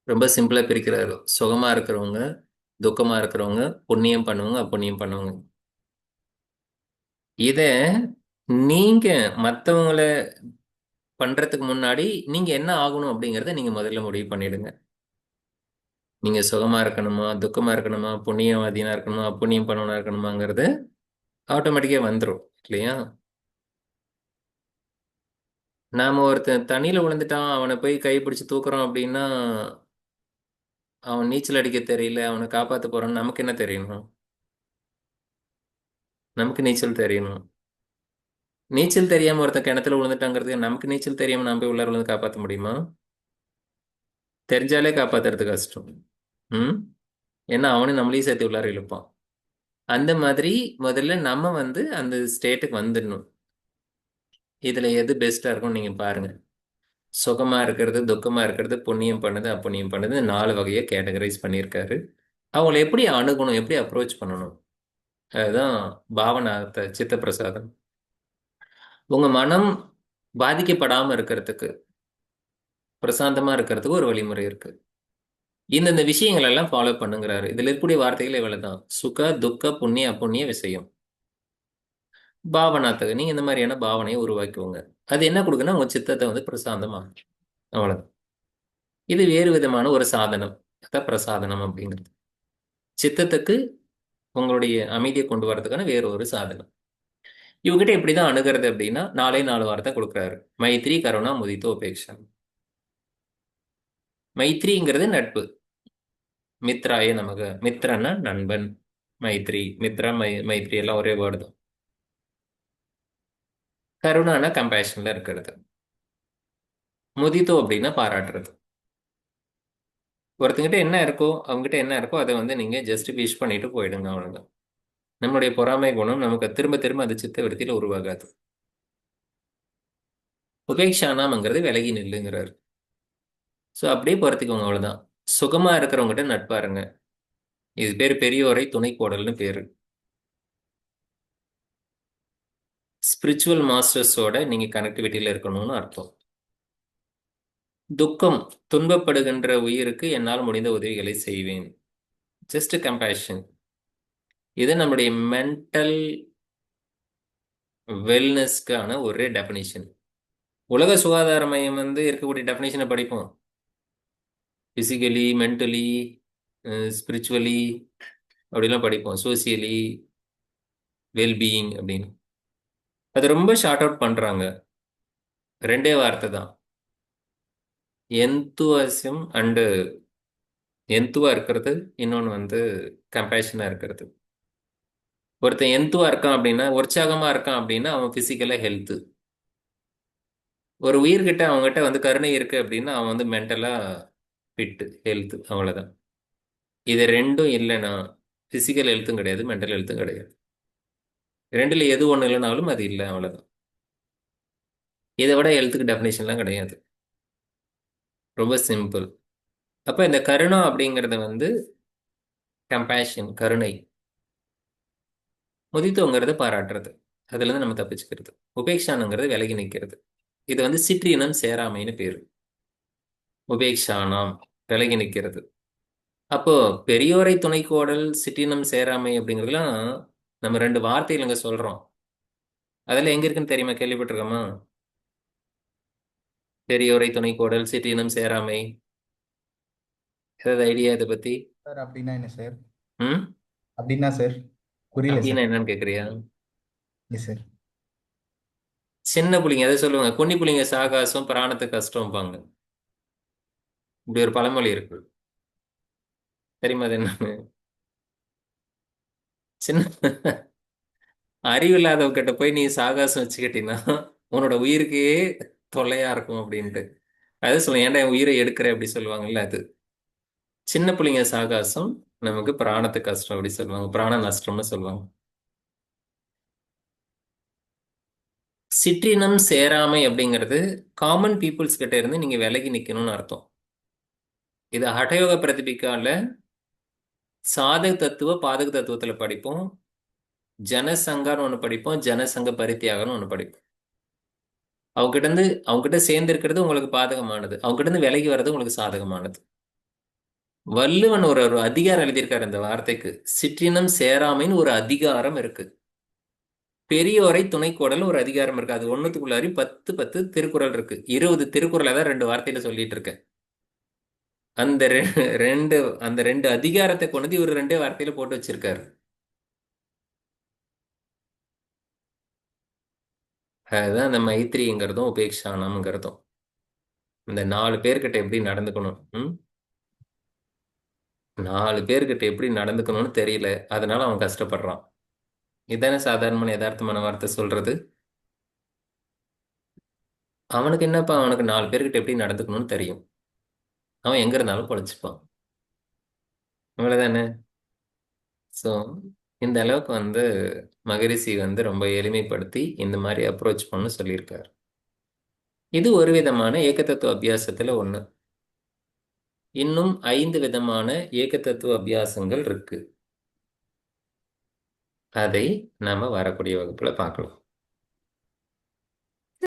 ரொம்ப சிம்பிளா பிரிக்கிறாரு. சுகமா இருக்கிறவங்க, துக்கமா இருக்கிறவங்க, புண்ணியம் பண்ணுவங்க, அப்புண்ணியம் பண்ணுவங்க. இத நீங்க மத்தவங்கள பண்றதுக்கு முன்னாடி நீங்க என்ன ஆகணும் அப்படிங்கறத நீங்க முதல்ல முடிவு பண்ணிடுங்க. நீங்க சுகமா இருக்கணுமா, துக்கமா இருக்கணுமா, புண்ணியவாதியா இருக்கணுமா, அப்புண்ணியம் பண்ணவனா இருக்கணுமாங்கிறது ஆட்டோமேட்டிக்கா வந்துடும் இல்லையா? நாம ஒருத்தன் தண்ணியில விழுந்துட்டான், அவனை போய் கை பிடிச்சு தூக்குறோம் அப்படின்னா, அவன் நீச்சல் அடிக்க தெரியல, அவனை காப்பாத்த போறான்னு நமக்கு என்ன தெரியணும்? நமக்கு நீச்சல் தெரியணும். நீச்சல் தெரியாம ஒருத்தன் கிணத்துல விழுந்துட்டாங்கிறது நமக்கு நீச்சல் தெரியாம நான் போய் உள்ளார விழுந்து காப்பாற்ற முடியுமா? தெரிஞ்சாலே காப்பாத்துறது கஷ்டம். ம் ஏன்னா அவனும் நம்மளையும் சேர்த்து உள்ளார இழுப்பான். அந்த மாதிரி முதல்ல நம்ம வந்து அந்த ஸ்டேட்டுக்கு வந்துடணும். இதுல எது பெஸ்டா இருக்கும் நீங்க பாருங்க. சுகமா இருக்கிறது, துக்கமா இருக்கிறது, புண்ணியம் பண்ணுது, அப்புண்ணியம் பண்ணுது, 4 வகையை கேட்டகரைஸ் பண்ணியிருக்காரு. அவங்களை எப்படி அணுகணும், எப்படி அப்ரோச் பண்ணணும், அதுதான் பாவனார்த்த சித்த பிரசாதம். உங்க மனம் பாதிக்கப்படாம இருக்கிறதுக்கு, பிரசாந்தமா இருக்கிறதுக்கு ஒரு வழிமுறை இருக்கு. இந்தந்த விஷயங்கள் எல்லாம் ஃபாலோ பண்ணுங்கிறாரு. இதுல இருக்கக்கூடிய வார்த்தைகள் இவ்வளவுதான். சுக துக்க புண்ணிய அப்புண்ணிய விஷயம். பாவனாத்தக, நீங்க இந்த மாதிரியான பாவனையை உருவாக்குவோங்க. அது என்ன கொடுக்குன்னா உங்க சித்தத்தை வந்து பிரசாந்தமா, அவ்வளவுதான். இது வேறு விதமான ஒரு சாதனம். அதான் பிரசாதனம் அப்படிங்கிறது. சித்தத்துக்கு உங்களுடைய அமைதியை கொண்டு வரதுக்கான வேற ஒரு சாதனம். இவங்ககிட்ட எப்படிதான் அணுகிறது அப்படின்னா 4 வார்த்தை கொடுக்குறாரு. மைத்ரி கருணா முதித்தோ உபேக்ஷா. மைத்ரிங்கிறது நட்பு. மித்ராய நமக. மித்ரன்னா நண்பன். மைத்ரி, மித்ரா, மைத்ரி எல்லாம் ஒரே வேர்டு தான். கருணானா கம்பேஷன்ல இருக்கிறது. முதிதோ அப்படின்னா பாராட்டுறது. ஒருத்தங்கிட்ட என்ன இருக்கோ அவங்ககிட்ட என்ன இருக்கோ அதை வந்து நீங்க ஜஸ்ட் விஷ் பண்ணிட்டு போயிடுங்க, அவ்வளவுதான். நம்மளுடைய பொறாமை குணம் நமக்கு திரும்ப திரும்ப அது சித்த விருத்தியில உருவாகாது. உபேக்ஷானாம்ங்கிறது விலகி நில்லுங்கிறாரு. ஸோ அப்படியே பொறுத்துக்கோங்க, அவ்வளவுதான். சுகமா இருக்கிறவங்ககிட்ட நட்பா இருங்க. இது பேர் பெரியோரை துணை கோடல்னு பேரு. ஸ்பிரிச்சுவல் மாஸ்டர்ஸோட நீங்க கனெக்டிவிட்டியில இருக்கணும்னு அர்த்தம். துக்கம், துன்பப்படுகின்ற உயிருக்கு என்னால் முடிந்த உதவிகளை செய்வேன். Just compassion. இது நம்முடைய மென்டல் வெல்னஸ்க்கான ஒரே டெஃபினிஷன். உலக சுகாதார மையம் வந்து இருக்கக்கூடிய டெஃபினிஷனை படிப்போம். பிசிக்கலி, மென்டலி, ஸ்பிரிச்சுவலி அப்படிலாம் படிப்போம். சோசியலி, வெல்பீயிங் அப்படின்னு. அது ரொம்ப ஷார்ட் அவுட் பண்றாங்க. ரெண்டே வார்த்தை தான். எந்துவசியம் அண்டு எந்துவா இருக்கிறது, இன்னொன்று வந்து கம்பேஷனா இருக்கிறது. ஒருத்தன் எந்துவா இருக்கான் அப்படின்னா, உற்சாகமா இருக்கான் அப்படின்னா அவன் பிசிக்கலா ஹெல்த்து. ஒரு உயிர்கிட்ட அவங்ககிட்ட வந்து கருணை இருக்கு அப்படின்னா அவன் வந்து மென்டலா ஃபிட்டு, ஹெல்த், அவ்வளவுதான். இது ரெண்டும் இல்லைன்னா பிசிக்கல் ஹெல்த்தும் கிடையாது, மென்டல் ஹெல்த்தும் கிடையாது. ரெண்டுல எது ஒண்ணு இல்லைனாலும் அது இல்லை, அவ்வளவுதான். இதை விட ஹெல்த்துக்கு டெஃபினேஷன்லாம் கிடையாது. ரொம்ப சிம்பிள். அப்ப இந்த கருணா அப்படிங்கறது வந்து கம்பேஷன், கருணை. முதித்தோங்கிறது பாராட்டுறது, அதுல இருந்து நம்ம தப்பிச்சுக்கிறது. உபேக்ஷானுங்கிறது விலகி நிற்கிறது. இது வந்து சிற்றினம் சேராமைன்னு பேரு. உபேக்ஷானாம், விலகி நிற்கிறது. அப்போ பெரியோரை துணைக்கோடல், சிற்றினம் சேராமை அப்படிங்கிறதுலாம் நம்ம ரெண்டு வார்த்தைகள் இங்க சொல்றோம். அதெல்லாம் எங்க இருக்குன்னு தெரியுமா? கேள்விப்பட்டிருக்கோமா? பெரியோரை துணைக்கோடல், சிற்றினம் சேராமை, ஏதாவது ஐடியா இதை பத்தி? சார் அப்படின்னா என்ன சார்? ம் அப்படின்னா சார் புரியல அப்படின்னா சார். என்னன்னு கேக்குறியா? Yes sir. சின்ன புள்ளைங்க எதை சொல்லுவாங்க? குன்னி புள்ளைங்க சாகாசம், பிராணத்துக்கு கஷ்டம்பாங்க. இப்படி ஒரு பழமொழி இருக்கு. தெரியுமா அது என்னன்னு? சின்ன அறிவில்லாதவங்கிட்ட போய் நீ சாகாசம் வச்சுக்கிட்டீங்கன்னா உன்னோட உயிருக்கே தொல்லையா இருக்கும் அப்படின்ட்டு. அது சொல்லுங்க, ஏன்டா என் உயிரை எடுக்கிற அப்படி சொல்லுவாங்கல்ல அது. சின்ன பிள்ளைங்க சாகாசம், நமக்கு பிராணத்துக்கு கஷ்டம் அப்படி சொல்லுவாங்க, பிராண நஷ்டம்னு சொல்லுவாங்க. சிற்றினம் சேராமை அப்படிங்கிறது காமன் பீப்புள்ஸ் கிட்ட இருந்து நீங்க விலகி நிக்கணும்னு அர்த்தம். இது ஹடயோக பிரதிபிக்கால சாதக தத்துவ பாதக தத்துவத்துல படிப்போம். ஜனசங்கான்னு ஒண்ணு படிப்போம், ஜனசங்க பரித்தியாகம்னு ஒண்ணு படிப்போம். அவங்க கிட்ட சேர்ந்து இருக்கிறது உங்களுக்கு பாதகமானது, அவங்க கிட்ட இருந்து விலகி வர்றது உங்களுக்கு சாதகமானது. வள்ளுவன் ஒரு ஒரு அதிகாரம் எழுதியிருக்காரு இந்த வார்த்தைக்கு. சிற்றினம் சேராமைன்னு ஒரு அதிகாரம் இருக்கு. பெரியோரை துணைக்கோடல் ஒரு அதிகாரம் இருக்கு. அது ஒண்ணுத்துக்குள்ளாரி 10 திருக்குறள் இருக்கு. 20 திருக்குறளை தான் ரெண்டு வார்த்தையில சொல்லிட்டு இருக்கேன். அந்த ரெண்டு அந்த ரெண்டு அதிகாரத்தை கொண்டு இவர் ரெண்டே வார்த்தையில போட்டு வச்சிருக்காரு. அதுதான் அந்த மைத்திரிங்கிறதும் உபேக்ஷானம்ங்கிறதும். இந்த 4 பேர்கிட்ட எப்படி நடந்துக்கணும், 4 பேர்கிட்ட எப்படி நடந்துக்கணும்னு தெரியல, அதனால அவன் கஷ்டப்படுறான். இதானே சாதாரணமான யதார்த்தமான வார்த்தை சொல்றது. அவனுக்கு என்னப்பா, அவனுக்கு 4 பேர்கிட்ட எப்படி நடந்துக்கணும்னு தெரியும், அவன் எங்க இருந்தாலும் பொழைச்சுப்பான், அவ்வளவுதானே. ஸோ இந்த அளவுக்கு வந்து மகரிஷி வந்து ரொம்ப எளிமைப்படுத்தி இந்த மாதிரி அப்ரோச் பண்ண சொல்லியிருக்காரு. இது ஒரு விதமான ஏகதத்துவ அபியாசத்துல ஒண்ணு. இன்னும் 5 விதமான ஏகதத்துவ அபியாசங்கள் இருக்கு. அதை நாம வரக்கூடிய வகுப்புல பார்க்கலாம்.